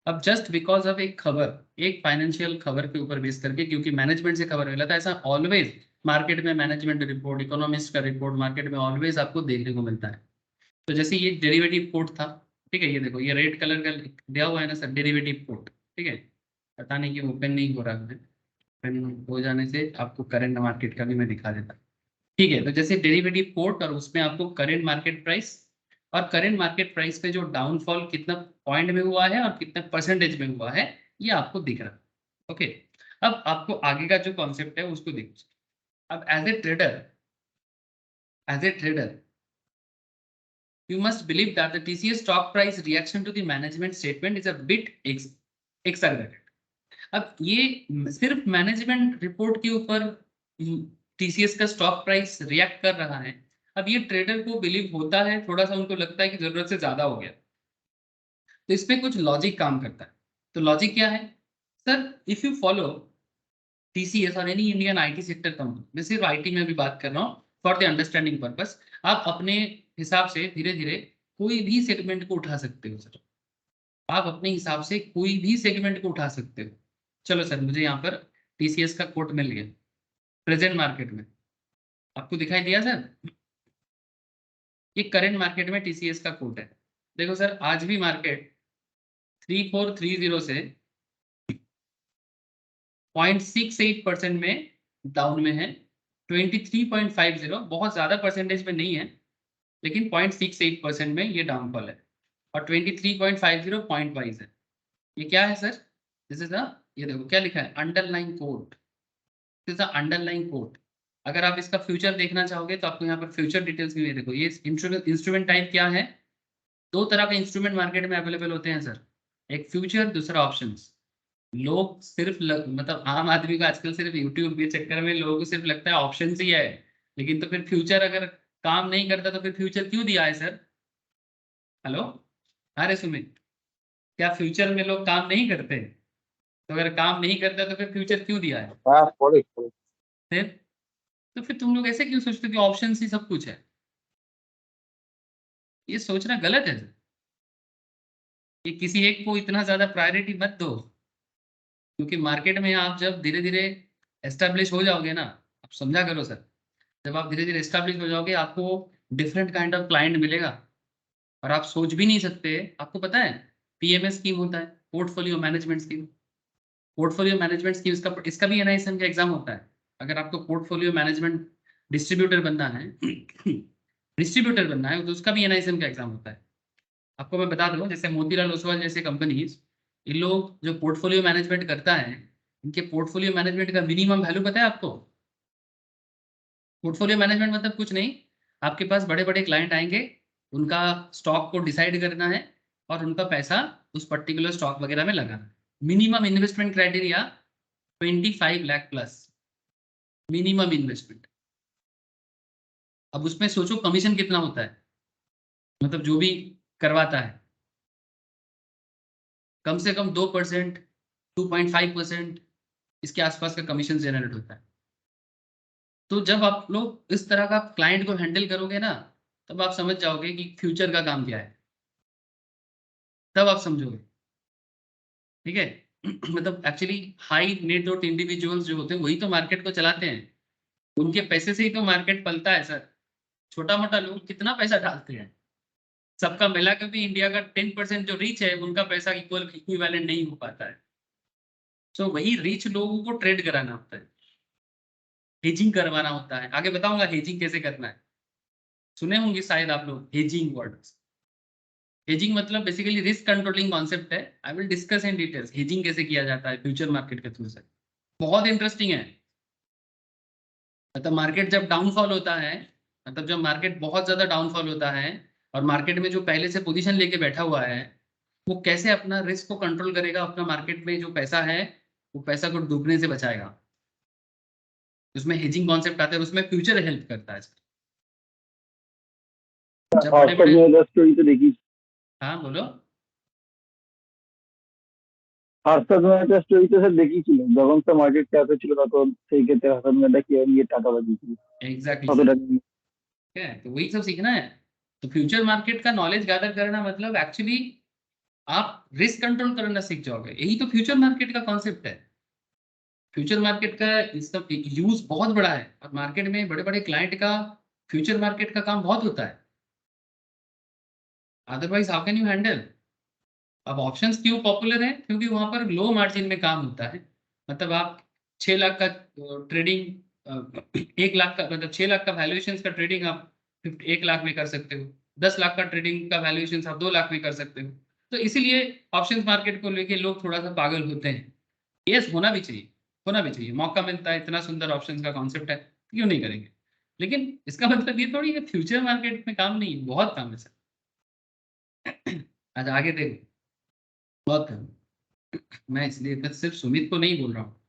अब जस्ट बिकॉज ऑफ एक खबर, एक फाइनेंशियल खबर के ऊपर बेस करके, क्योंकि मैनेजमेंट से खबर मिला था, ऐसा ऑलवेज मार्केट में मैनेजमेंट रिपोर्ट, इकोनॉमिस्ट का रिपोर्ट मार्केट में ऑलवेज आपको देखने को मिलता है। तो जैसे ये डेरिवेटिव कोट था, ठीक है, ये देखो ये रेड कलर का दिया हुआ है ना सर, डेरिवेटिव कोट, ठीक है। पता नहीं कि ओपन नहीं हो रहा है। ओपन हो जाने से आपको करंट मार्केट का भी मैं दिखा देता। ठीक है, तो जैसे डेरिवेटिव कोट और उसमें आपको करंट मार्केट प्राइस और करंट मार्केट प्राइस पे जो डाउनफॉल कितना पॉइंट में हुआ है और कितना परसेंटेज में हुआ है ये आपको दिख रहा है। ओके, अब आपको आगे का जो कॉन्सेप्ट है उसको देखो। अब as a trader you must believe that the TCS stock price reaction to the management statement is a bit exaggerated. अब ये सिर्फ मैनेजमेंट रिपोर्ट के ऊपर टीसीएस का स्टॉक प्राइस रिएक्ट कर रहा है। अब ये ट्रेडर को बिलीव होता है, थोड़ा सा उनको लगता है कि जरूरत से ज्यादा हो गया, तो इसमें कुछ लॉजिक काम करता है। तो लॉजिक क्या है sir? If you follow TCS और any Indian IT sector company, मैं सिर्फ आईटी में भी बात कर रहा हूँ फॉर द अंडरस्टैंडिंग पर्पस, आप अपने हिसाब से धीरे धीरे कोई भी सेगमेंट को उठा सकते हो सर। आप अपने हिसाब से कोई भी सेगमेंट को उठा सकते हो। चलो सर, मुझे यहाँ पर टीसीएस का कोट मिल गया प्रेजेंट मार्केट में, आपको दिखाई दिया सर? ये करंट मार्केट में टीसीएस का कोट है। देखो सर, आज भी मार्केट 3430 से 0.68% में डाउन में है। 23.50 बहुत ज्यादा परसेंटेज में नहीं है, लेकिन 0.68% में ये डाउनफॉल है और 23.50 पॉइंट वाइज है। ये क्या है सर? दिस इज ये देखो क्या लिखा है, underline quote. This is underline quote. अगर आप इसका फ्यूचर देखना चाहोगे तो आपको यहाँ पर फ्यूचर डिटेल्स भी देखो। ये इंस्ट्रूमेंट टाइप क्या है? दो तरह के इंस्ट्रूमेंट मार्केट में अवेलेबल होते हैं सर, एक फ्यूचर, दूसरा ऑप्शंस। लोग सिर्फ मतलब आम आदमी को आजकल सिर्फ यूट्यूब के चक्कर में लोगों को सिर्फ लगता है ऑप्शन ही है, लेकिन तो फिर फ्यूचर अगर काम नहीं करता तो फिर फ्यूचर क्यों दिया है सर? हेलो, अरे सुमित, क्या फ्यूचर में लोग काम नहीं करते? तो अगर काम नहीं करता तो फिर फ्यूचर क्यों दिया है? फिर तो फिर तुम लोग ऐसे क्यों सोचते हो कि ऑप्शन ही सब कुछ है? ये सोचना गलत है सर। ये किसी एक को इतना ज्यादा प्रायोरिटी मत दो, क्योंकि मार्केट में आप जब धीरे धीरे एस्टेब्लिश हो जाओगे ना, आप समझा करो सर, जब आप धीरे धीरे एस्टेब्लिश हो जाओगे आपको डिफरेंट काइंड ऑफ क्लाइंट मिलेगा और आप सोच भी नहीं सकते। आपको पता है पीएमएस स्कीम होता है, portfolio management scheme. Portfolio management scheme इसका भी एनआईएसएम का एग्जाम होता है। अगर आपको पोर्टफोलियो मैनेजमेंट डिस्ट्रीब्यूटर बनना है डिस्ट्रीब्यूटर बनना है तो उसका भी एनआईएसएम का एग्जाम होता है। आपको मैं बता दूं, जैसे मोतीलाल ओसवाल जैसे कंपनीज, इन लोग जो पोर्टफोलियो मैनेजमेंट करता है, इनके पोर्टफोलियो मैनेजमेंट का मिनिमम वैल्यू पता है आपको? पोर्टफोलियो मैनेजमेंट मतलब कुछ नहीं, आपके पास बड़े बड़े क्लाइंट आएंगे, उनका स्टॉक को डिसाइड करना है और उनका पैसा उस पर्टिकुलर स्टॉक वगैरह में लगाना। Minimum investment criteria 25 lakh plus minimum investment. अब उसमें सोचो कमीशन कितना होता है, मतलब जो भी करवाता है कम से कम 2%, 2.5% इसके आसपास का कमीशन जनरेट होता है। तो जब आप लोग इस तरह का क्लाइंट को हैंडल करोगे ना, तब आप समझ जाओगे कि फ्यूचर का काम क्या है, तब आप समझोगे। ठीक है मतलब actually high net worth individuals जो होते हैं वही तो मार्केट को चलाते हैं, उनके पैसे से ही तो मार्केट पलता है सर। छोटा मोटा लोग कितना पैसा डालते हैं, सबका मिला कर भी इंडिया का 10% जो रीच है उनका पैसा इक्विवेलेंट नहीं हो पाता है। तो वही रिच लोगों को ट्रेड कराना होता है, हेजिंग करवाना होता है। आगे बताऊंगा हेजिंग कैसे करना है, सुने होंगे शायद आप लोग हेजिंग वर्ड्स। हेजिंग मतलब बेसिकली रिस्क कंट्रोलिंग कॉन्सेप्ट है। I will discuss in details hedging कैसे किया जाता है फ्यूचर मार्केट के थ्रू से। बहुत इंटरेस्टिंग है। मतलब मार्केट जब डाउनफॉल होता है, मतलब जब मार्केट बहुत ज्यादा डाउनफॉल होता है और मार्केट में जो पहले से पोजीशन लेके बैठा हुआ है, वो कैसे अपना रिस्क को कंट्रोल करेगा, अपना मार्केट में जो पैसा है वो पैसा को डूबने से बचाएगा। उसमें हेजिंग कॉन्सेप्ट आता है, उसमें फ्यूचर हेल्प करता है। जब बड़े बड़े स्टोरी तो देखी, हाँ बोलो। হার্ষাদ মেহতা স্টোরিতে স্যার দেখিয়েছিল যখন তো মার্কেট ক্যাপে ছিল তখন সেই ক্ষেত্রে হাসান মেহতা কি নিয়ে টাকা বাজিয়েছিল एग्जैक्टली কত सर, টাকা নিয়ে। ठीक है, तो वही सब सीखना है। तो फ्यूचर मार्केट का नॉलेज गैदर करना मतलब एक्चुअली आप रिस्क कंट्रोल करना सीख जाओगे। यही तो फ्यूचर मार्केट का कॉन्सेप्ट है। फ्यूचर मार्केट का इसका यूज बहुत बड़ा है और मार्केट में बड़े बड़े क्लाइंट का फ्यूचर मार्केट का काम बहुत होता है। Otherwise how can you handle? अब ऑप्शंस क्यों पॉपुलर है? क्योंकि वहां पर लो मार्जिन में काम होता है। मतलब आप 6 लाख का ट्रेडिंग, 1 लाख का, मतलब 6 लाख का वैल्यूएशन का ट्रेडिंग आप 1 लाख में कर सकते हो। 10 लाख का ट्रेडिंग का वैल्यूएशन आप 2 लाख में कर सकते हो। तो इसीलिए ऑप्शंस मार्केट को लेके लोग थोड़ा सा पागल होते हैं। यस, होना भी चाहिए, होना भी चाहिए, मौका मिलता है, इतना सुंदर ऑप्शंस का कॉन्सेप्ट है, क्यों नहीं करेंगे। लेकिन इसका मतलब ये थोड़ी है फ्यूचर मार्केट में काम नहीं है, बहुत काम है सर। आज आगे देखो, बहुत काम है। मैं इसलिए मैं सिर्फ सुमित को नहीं बोल रहा हूँ,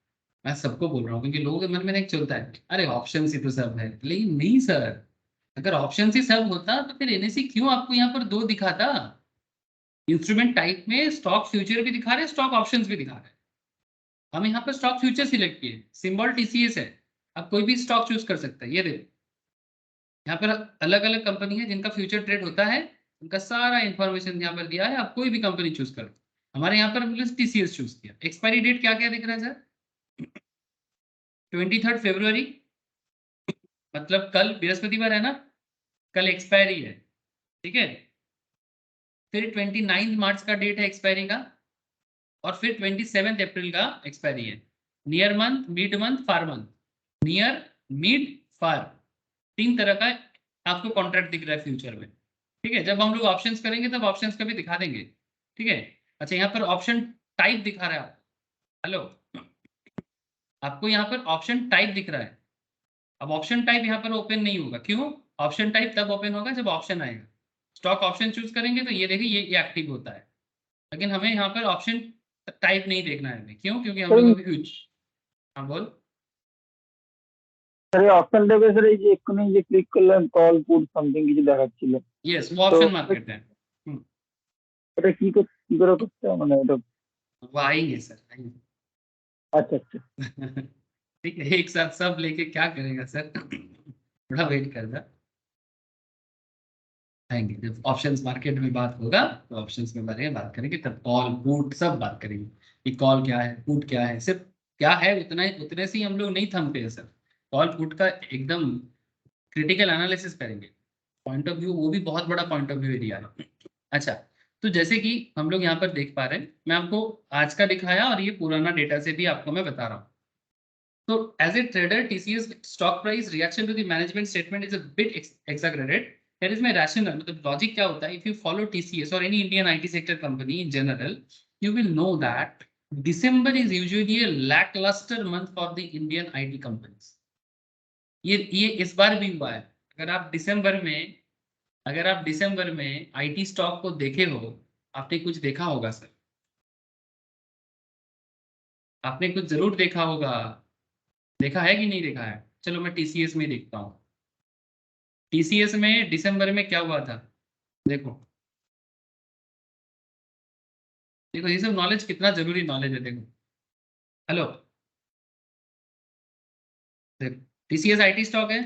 मैं सबको बोल रहा हूँ, क्योंकि लोगों के मन में एक चलता है, अरे ऑप्शन ही तो सब है। लेकिन नहीं सर, अगर ऑप्शन ही सब होता तो फिर एनएससी क्यों आपको यहाँ पर दो दिखाता? इंस्ट्रूमेंट टाइप में स्टॉक फ्यूचर भी दिखा रहे हैं, स्टॉक ऑप्शंस भी दिखा रहे हैं। हम यहाँ पर स्टॉक फ्यूचर सिलेक्ट किए, सिंबल टीसीएस है, आप कोई भी स्टॉक चूज कर सकते हैं। ये देखो, यहाँ पर अलग अलग कंपनी है जिनका फ्यूचर ट्रेड होता है, उनका सारा इंफॉर्मेशन यहाँ पर दिया है, आप कोई भी कंपनी चूज करो। हमारे यहाँ पर हमने टीसीएस चूज किया। एक्सपायरी डेट क्या क्या दिख रहा है सर? 23 फरवरी, मतलब कल बृहस्पतिवार है ना, कल एक्सपायरी है, ठीक है। फिर 29 मार्च का डेट है एक्सपायरी का, और फिर 27 अप्रैल का एक्सपायरी है। नियर मंथ, मिड मंथ, फार मंथ, नियर, मिड, फार, 3 तरह का आपको कॉन्ट्रैक्ट दिख रहा है फ्यूचर में, ठीक है। जब हम लोग ऑप्शंस करेंगे तब ऑप्शंस का भी दिखा देंगे, ठीक है। अच्छा, यहाँ पर ऑप्शन टाइप दिखा रहा है आपको, हेलो, आपको यहाँ पर ऑप्शन टाइप दिख रहा है। अब ऑप्शन टाइप यहाँ पर ओपन नहीं होगा, क्यों? ऑप्शन टाइप तब ओपन होगा जब ऑप्शन आएगा। स्टॉक ऑप्शन चूज करेंगे तो ये देखिए, ये एक्टिव होता है। लेकिन हमें यहाँ पर ऑप्शन टाइप नहीं देखना है हमें, क्यों? क्योंकि हम सर लोग अभी हाँ बोल। স্যার অপশন দেবে স্যার, এই যে এক্ষুনি যে ক্লিক করলাম কল পুট সামথিং কিছু দেখাচ্ছিল, यस, वो তো ऑप्शन मार्केट है। এটা কি করে করতে হবে মানে এটা? वो आएंगे सर, आएंगे। আচ্ছা আচ্ছা। ठीक है, एक साथ सब लेके क्या करेगा सर? थोड़ा वेट करना, आएंगे जब ऑप्शंस मार्केट में बात होगा तो ऑप्शंस में बारे में बात करेंगे, तब कॉल पुट सब बात करेंगे कि कॉल क्या है, पुट क्या है। सिर्फ क्या है उतना ही, उतने से ही हम लोग नहीं थमते हैं सर। कॉल पुट का एकदम क्रिटिकल एनालिसिस करेंगे, पॉइंट ऑफ व्यू, वो भी बहुत बड़ा पॉइंट ऑफ व्यू एरिया है। अच्छा, तो जैसे कि हम लोग यहाँ पर देख पा रहे हैं, मैं आपको आज का दिखाया और ये पुराना डेटा से भी आपको मैं बता रहा हूँ। तो as a trader, TCS stock price reaction to the management statement is a bit exaggerated. Here is my rationale, मतलब लॉजिक क्या होता है? इफ यू फॉलो टीसीएस और any Indian IT sector company in general, you will know that December is usually a lackluster month for the Indian IT companies. ये इस बार भी हुआ है। अगर आप दिसंबर में, अगर आप दिसंबर में आईटी स्टॉक को देखे हो, आपने कुछ देखा होगा सर, आपने कुछ जरूर देखा होगा। देखा है कि नहीं देखा है? चलो मैं टीसीएस में देखता हूँ। टीसीएस में दिसंबर में क्या हुआ था, देखो। देखो ये सब नॉलेज कितना जरूरी नॉलेज है, देखो। हेलो, देखो टीसीएस आईटी स्टॉक है,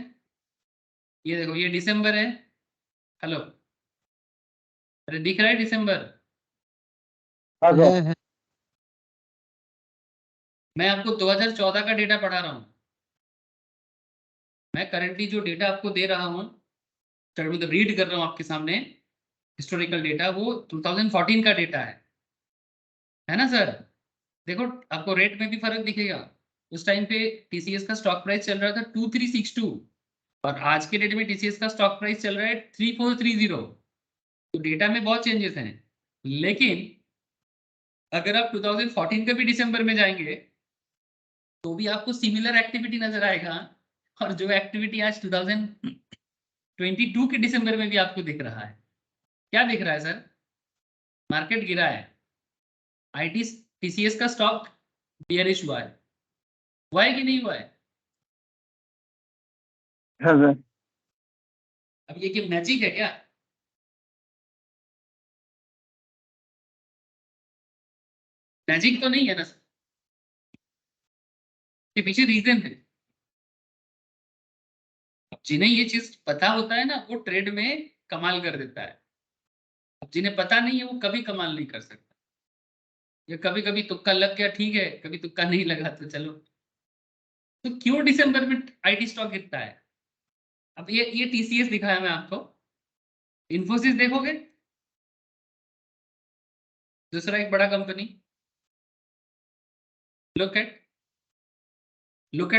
ये देखो, ये दिसंबर है। हेलो, अरे दिख रहा है दिसंबर? হ্যাঁ স্যার। है। मैं आपको 2014 का डेटा पढ़ा रहा हूँ। मैं करंटली जो डेटा आपको दे रहा हूँ, मतलब रीड कर रहा हूँ आपके सामने, हिस्टोरिकल डेटा, वो 2014 का डेटा है ना सर? देखो, आपको रेट में भी फर्क दिखेगा। उस टाइम पे टीसीएस का स्टॉक प्राइस चल रहा था 2362, और आज के डेट में टीसीएस का स्टॉक प्राइस चल रहा है 3430। तो डेटा में बहुत चेंजेस हैं। लेकिन अगर आप 2014 के भी दिसंबर में जाएंगे तो भी आपको सिमिलर एक्टिविटी नजर आएगा, और जो एक्टिविटी आज 2022 के दिसंबर में भी आपको दिख रहा है। क्या दिख रहा है सर? मार्केट गिरा है, आईटी टीसीएस का स्टॉक बियरिश हुआ है कि नहीं हुआ है? হ্যাঁ স্যার। अब ये कि मैजिक है क्या? मैजिक तो नहीं है ना सर, के पीछे रीजन है। जिन्हें ये चीज पता होता है ना, वो ट्रेड में कमाल कर देता है। अब जिन्हें पता नहीं है वो कभी कमाल नहीं कर सकता। ये कभी कभी तुक्का लग गया ठीक है, कभी तुक्का नहीं लगा तो चलो। तो क्यों दिसंबर में आईटी स्टॉक गिरता है? अब ये टीसीएस दिखाया मैं आपको, इन्फोसिस देखोगे, दूसरा एक बड़ा company, look at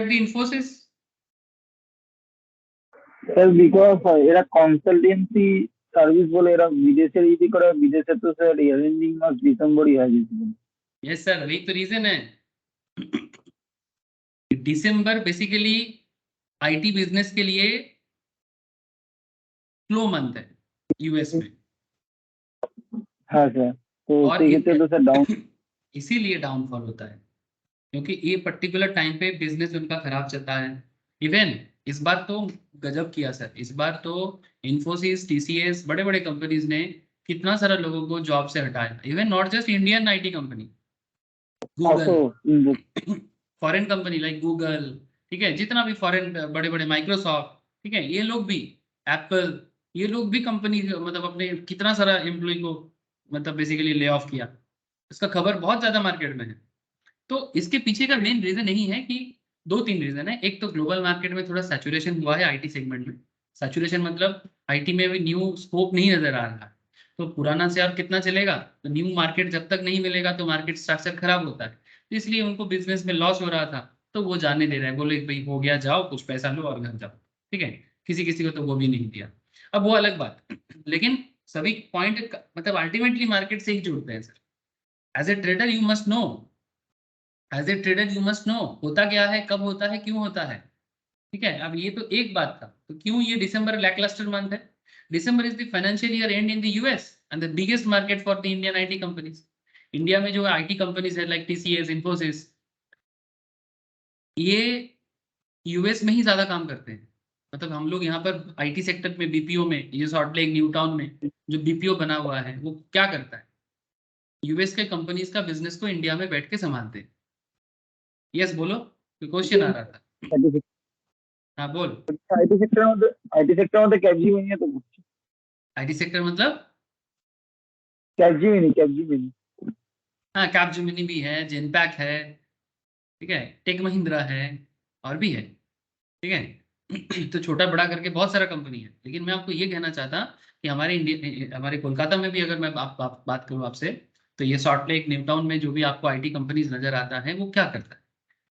the Infosys. Sir because এরা কনসালটেন্সি সার্ভিস বলে এরা বিদেশের ইদি করে, বিদেশে তো স্যার এন্ডিং মাস ডিসেম্বরই হয়ে গেছিল। यस सर, वही तो रीजन है। दिसंबर बेसिकली आईटी बिजनेस के लिए स्लो मंथ है यूएस में, হ্যাঁ স্যার, তো और সেই ক্ষেত্রে তো স্যার ডাউন। इसीलिए डाउनफॉल होता है, क्योंकि ये पर्टिकुलर टाइम पे बिजनेस उनका खराब चलता है। इवन इस बार तो गजब किया सर, इस बार तो इन्फोसिस, टीसीएस, बड़े बड़े कंपनीज ने कितना सारा लोगों को जॉब से हटाया। Even not just Indian IT company, also Google, foreign company like Google, ठीक है, जितना भी फॉरेन बड़े बड़े, माइक्रोसॉफ्ट, ठीक है, ये लोग भी, एप्पल, ये लोग भी कंपनी मतलब अपने कितना सारा एम्प्लॉय को मतलब बेसिकली ले ऑफ किया। इसका खबर बहुत ज्यादा मार्केट में है। तो इसके पीछे का मेन रीजन यही है कि दो तीन रीजन है। एक तो ग्लोबल मार्केट में थोड़ा सैचुरेशन हुआ है आईटी सेगमेंट में। सैचुरेशन मतलब आईटी में भी न्यू स्कोप नहीं नजर आ रहा है, तो पुराना से और कितना चलेगा, तो न्यू मार्केट जब तक नहीं मिलेगा तो मार्केट स्ट्रक्चर खराब होता है। तो इसलिए उनको बिजनेस में लॉस हो रहा था, तो वो जाने दे रहे हैं, बोले भाई हो गया, जाओ कुछ पैसा लो और घर जाओ, ठीक है। किसी किसी को तो वो भी नहीं दिया, अब वो अलग बात। लेकिन सभी पॉइंट मतलब अल्टीमेटली मार्केट से ही जुड़ते हैं sir. As a trader you must know, as a trader you must know होता क्या है, कब होता है, क्यों होता है, ठीक है। अब ये तो एक बात था, तो क्यों ये दिसंबर लैकलस्टर मंथ है। December is the financial year end in the US and the biggest market for the Indian IT companies. India में जो आईटी कंपनीज है लाइक टीसीएस, इन्फोसिस, ये यूएस में ही ज्यादा काम करते हैं। मतलब हम लोग यहाँ पर आईटी सेक्टर में, बीपीओ में, ये सॉल्ट लेक न्यू टाउन में जो बीपीओ बना हुआ है, वो क्या करता है, यूएस के कंपनीज का बिजनेस को इंडिया में बैठ के संभालते हैं। यस बोलो, क्वेश्चन आ रहा था। हाँ बोल। আইটি সেক্টরের মধ্যে ক্যাপজিমিনি তো বুঝছি। आईटी सेक्टर मतलब, ক্যাপজিমিনি हाँ कैपजेमिनी भी है, जेनपैक है, ठीक है, टेक महिंद्रा है, और भी है, ठीक है। तो छोटा बड़ा करके बहुत सारा कंपनी है। लेकिन मैं आपको ये कहना चाहता कि हमारे इंडिया, हमारे कोलकाता में भी अगर मैं आप बात करूँ आपसे, तो ये सॉल्ट लेक, न्यू टाउन में जो भी आपको आईटी कंपनीज नजर आता है, वो क्या करता है,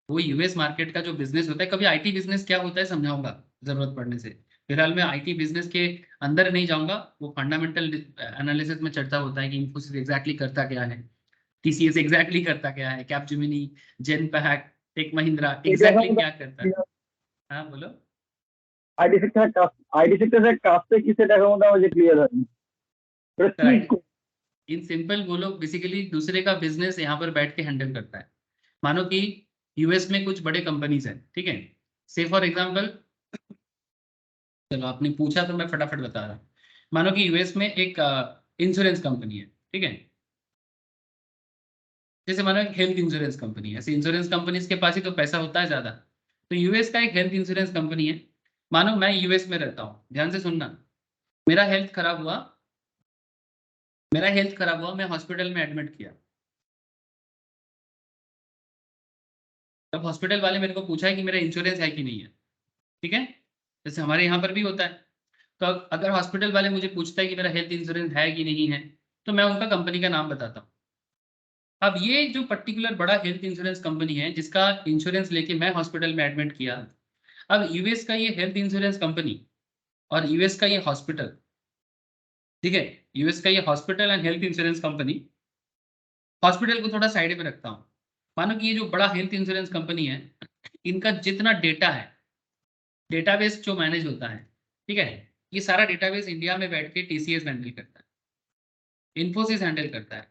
वो यूएस मार्केट का जो बिजनेस होता है। कभी आईटी बिजनेस क्या होता है समझाऊंगा जरूरत पड़ने से। फिलहाल मैं आईटी बिजनेस के अंदर नहीं जाऊंगा, वो फंडामेंटल एनालिसिस में चर्चा होता है कि इन्फोसिस एग्जैक्टली करता क्या है, टीसीएस एग्जैक्टली करता क्या है, कैपजेमिनी, जेनपैक, टेक महिंद्रा এটা एग्जैक्टली এখন क्या करता है। हाँ बोलो। আইটি সেক্টরের কাজটা কি সেটা এখন আমাদের क्लियर হয়নি। এটা কি इन सिंपल वो लोग बेसिकली दूसरे का बिजनेस यहाँ पर बैठ के हैंडल करता है। मानो कि यूएस में कुछ बड़े कंपनीज हैं, ठीक है, से फॉर एग्जांपल, चलो आपने पूछा तो मैं फटाफट बता रहा हूँ। मानो कि यूएस में एक इंश्योरेंस कंपनी है, ठीक है, जैसे मानो एक हेल्थ इंश्योरेंस कंपनी है। ऐसे इंश्योरेंस कंपनीज के पास ही तो पैसा होता है ज्यादा। तो यूएस का एक हेल्थ इंश्योरेंस कंपनी है। मानो मैं यूएस में रहता हूँ, ध्यान से सुनना, मेरा हेल्थ खराब हुआ, मैं हॉस्पिटल में एडमिट किया। तब हॉस्पिटल वाले मेरे को पूछा है कि मेरा इंश्योरेंस है कि नहीं है, ठीक है, जैसे हमारे यहाँ पर भी होता है। तो अगर हॉस्पिटल वाले मुझे पूछता है कि मेरा हेल्थ इंश्योरेंस है कि नहीं है, तो मैं उनका कंपनी का नाम बताता हूँ। अब ये जो पर्टिकुलर बड़ा हेल्थ इंश्योरेंस कंपनी है जिसका इंश्योरेंस लेके मैं हॉस्पिटल में एडमिट किया, अब यूएस का ये हेल्थ इंश्योरेंस कंपनी और यूएस का ये हॉस्पिटल, ठीक है, यूएस का ये hospital and health insurance company, hospital को थोड़ा साइड में रखता हूँ। मानो कि ये जो बड़ा हेल्थ इंश्योरेंस कंपनी है, इनका जितना डेटा है, डेटाबेस जो मैनेज होता है, ठीक है, ये सारा डेटाबेस इंडिया में बैठ के टीसीएस हैंडल करता है, इन्फोसिस हैंडल करता है।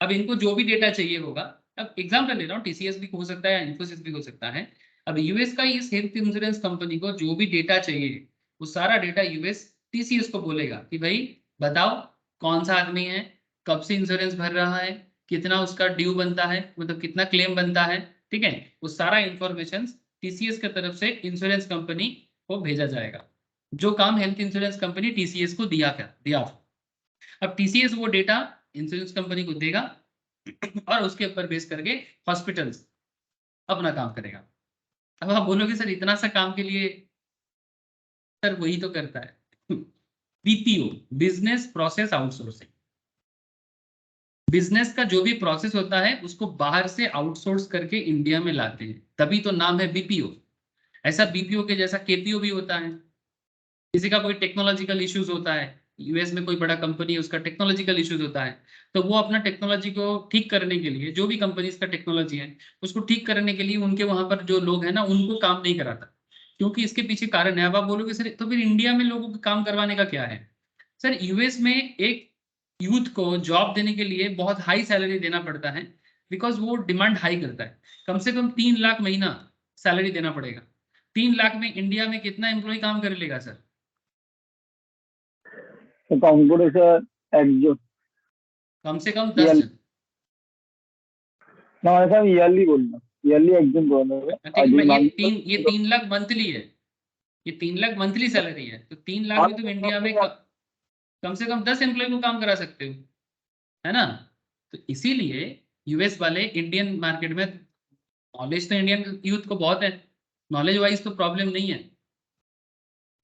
अब इनको जो भी डेटा चाहिए होगा, अब एग्जाम्पल ले रहा हूँ, टीसीएस भी हो सकता है, इन्फोसिस भी हो सकता है। अब यूएस का इस हेल्थ इंश्योरेंस कंपनी को जो भी डेटा चाहिए, वो सारा डेटा यूएस टीसीएस को बोलेगा कि भाई बताओ कौन सा आदमी है, कब से इंश्योरेंस भर रहा है, कितना उसका ड्यू बनता है, मतलब कितना क्लेम बनता है, ठीक है, वो सारा इंफॉर्मेशन टीसीएस की तरफ से इंश्योरेंस कंपनी को भेजा जाएगा। जो काम हेल्थ इंश्योरेंस कंपनी टीसीएस को दिया। अब टीसीएस वो डेटा इंश्योरेंस कंपनी को देगा और उसके ऊपर बेस करके हॉस्पिटल्स अपना काम करेगा। अब आप बोलोगे सर इतना सा काम के लिए, सर वही तो करता है BPO, business process outsourcing. Business का जो भी प्रोसेस होता है उसको बाहर से आउटसोर्स करके इंडिया में लाते हैं, तभी तो नाम है बीपीओ। ऐसा बीपीओ के जैसा केपीओ भी होता है। किसी का कोई टेक्नोलॉजिकल इश्यूज होता है, यूएस में कोई बड़ा कंपनी है उसका टेक्नोलॉजिकल इश्यूज होता है, तो वो अपना टेक्नोलॉजी को ठीक करने के लिए, जो भी कंपनीज का टेक्नोलॉजी है उसको ठीक करने के लिए उनके वहां पर जो लोग हैं ना उनको काम नहीं कराता, क्योंकि इसके पीछे कारण है। अब आप बोलोगे सर तो फिर इंडिया में लोगों को काम करवाने का क्या है? सर यूएस में एक यूथ को जॉब देने के लिए बहुत हाई सैलरी देना पड़ता है, बिकॉज वो डिमांड हाई करता है। कम से कम 3 लाख महीना सैलरी देना पड़ेगा। 3 लाख में इंडिया में कितना एम्प्लॉय काम कर लेगा सर? तो कंप्यूटर सर एकজন कम से कम 10 ইয়ারলি जन। না মানে স্যার ইয়ারলি বললাম ইয়ারলি একজন করে নেবে আর ठीक, मैं যদি ये 3 लाख मंथली है। ये 3 लाख मंथली सैलरी है, तो 3 लाख में तुम इंडिया में कम से कम 10 एम्प्लॉय को काम करा सकते हो, है ना? तो इसीलिए यूएस वाले इंडियन मार्केट में, नॉलेज तो इंडियन यूथ को बहुत है, नॉलेज वाइज तो प्रॉब्लम नहीं है।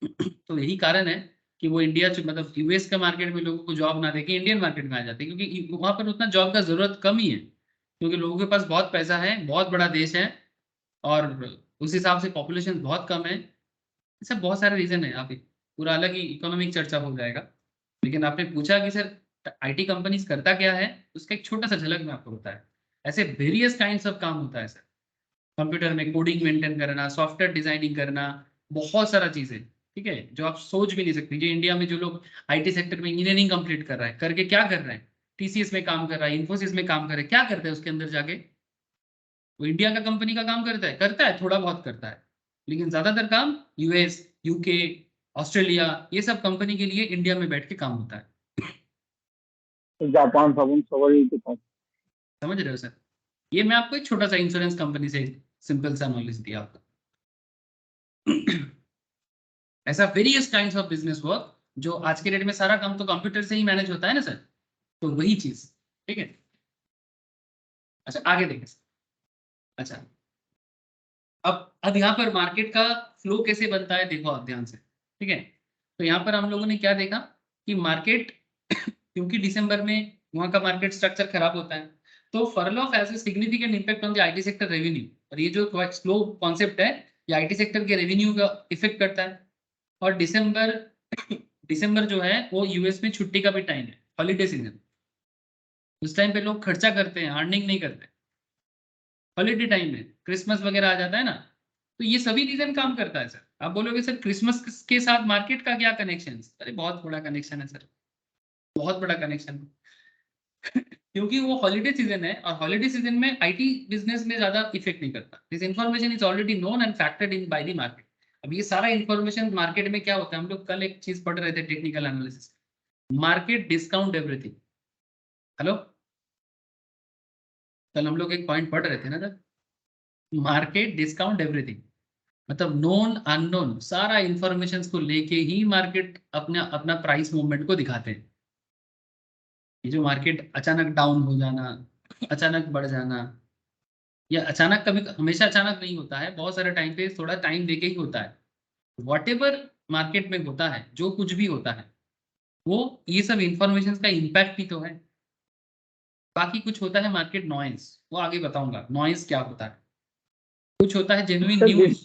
तो यही कारण है कि वो इंडिया मतलब यूएस का मार्केट में लोगों को जॉब ना देके इंडियन मार्केट में आ जाते हैं, क्योंकि वहां पर उतना जॉब का जरूरत कम ही है, क्योंकि लोगों के पास बहुत पैसा है, बहुत बड़ा देश है, और उस हिसाब से पॉपुलेशन बहुत कम है। ऐसा बहुत सारे रीजन है, आप पूरा अलग ही इकोनॉमिक चर्चा हो जाएगा। लेकिन आपने पूछा कि सर आईटी कंपनीज करता क्या है, उसका एक छोटा सा झलक में आपको होता है। ऐसे वेरियस काइंड्स ऑफ काम होता है सर, कंप्यूटर में कोडिंग मेंटेन करना, सॉफ्टवेयर डिजाइनिंग करना, बहुत सारा चीजें, ठीक है, जो आप सोच भी नहीं सकते। जो इंडिया में जो लोग आईटी सेक्टर में इंजीनियरिंग कंप्लीट कर रहा है, करके क्या कर रहे हैं? टीसीएस में काम कर रहा है, इन्फोसिस में काम कर रहा है, क्या करते हैं उसके अंदर जाके? वो इंडिया का कंपनी का काम करता है थोड़ा बहुत करता है, लेकिन ज्यादातर काम यूएस, यूके, ऑस्ट्रेलिया, ये सब कंपनी के लिए इंडिया में बैठ के काम होता है। জাপান ফাপান সবারই তো কাজ। समझ रहे हो सर? ये मैं आपको एक छोटा सा इंश्योरेंस कंपनी से सिंपल सा नॉलेज दिया आपको। ऐसा various kinds of business work, जो आज के डेट में सारा काम तो कंप्यूटर से ही मैनेज होता है ना सर, तो वही चीज, ठीक है। अच्छा आगे देखें सर। अच्छा, अब यहाँ पर मार्केट का फ्लो कैसे बनता है, देखो आप ध्यान से, ठीक है। तो यहाँ पर हम लोगों ने क्या देखा कि मार्केट क्योंकि दिसंबर में वहाँ का मार्केट स्ट्रक्चर खराब होता है, तो fall of has a significant impact on the IT sector revenue. और ये जो स्लो कॉन्सेप्ट है, ये आईटी सेक्टर के रेवेन्यू का इफेक्ट करता है। और दिसंबर दिसंबर जो है वो यूएस में छुट्टी का भी टाइम है, हॉलीडे सीजन। उस टाइम पे लोग खर्चा करते हैं, अर्निंग नहीं करते। हॉलीडे टाइम में क्रिसमस वगैरह आ जाता है ना, तो ये सभी रीजन काम करता है सर। आप बोलोगे सर क्रिसमस के साथ मार्केट का क्या कनेक्शन? अरे बहुत बड़ा कनेक्शन है सर, बहुत बड़ा कनेक्शन। क्योंकि वो हॉलीडे सीजन है, और हॉलीडे सीजन में आईटी बिजनेस में ज्यादा इफेक्ट नहीं करता। This information is already known and factored in by the market. अब ये सारा इन्फॉर्मेशन मार्केट में क्या होता है, हम लोग कल एक चीज पढ़ रहे थे, technical analysis, market discount everything. Hello, कल हम लोग एक पॉइंट पढ़ रहे थे ना सर, मार्केट डिस्काउंट एवरीथिंग, मतलब नोन अननोन सारा इंफॉर्मेशन को लेके ही मार्केट अपना अपना प्राइस मूवमेंट को दिखाते हैं। ये जो मार्केट अचानक डाउन हो जाना, अचानक बढ़ जाना, या अचानक, कभी हमेशा अचानक नहीं होता है, बहुत सारे टाइम पे थोड़ा टाइम देके ही होता है। वॉट एवर मार्केट में होता है, जो कुछ भी होता है, वो ये सब इंफॉर्मेशन का इम्पैक्ट ही तो है। बाकी कुछ होता है मार्केट नॉइज, वो आगे बताऊंगा नॉइज क्या होता है। कुछ होता है जेन्युइन স্যার न्यूज।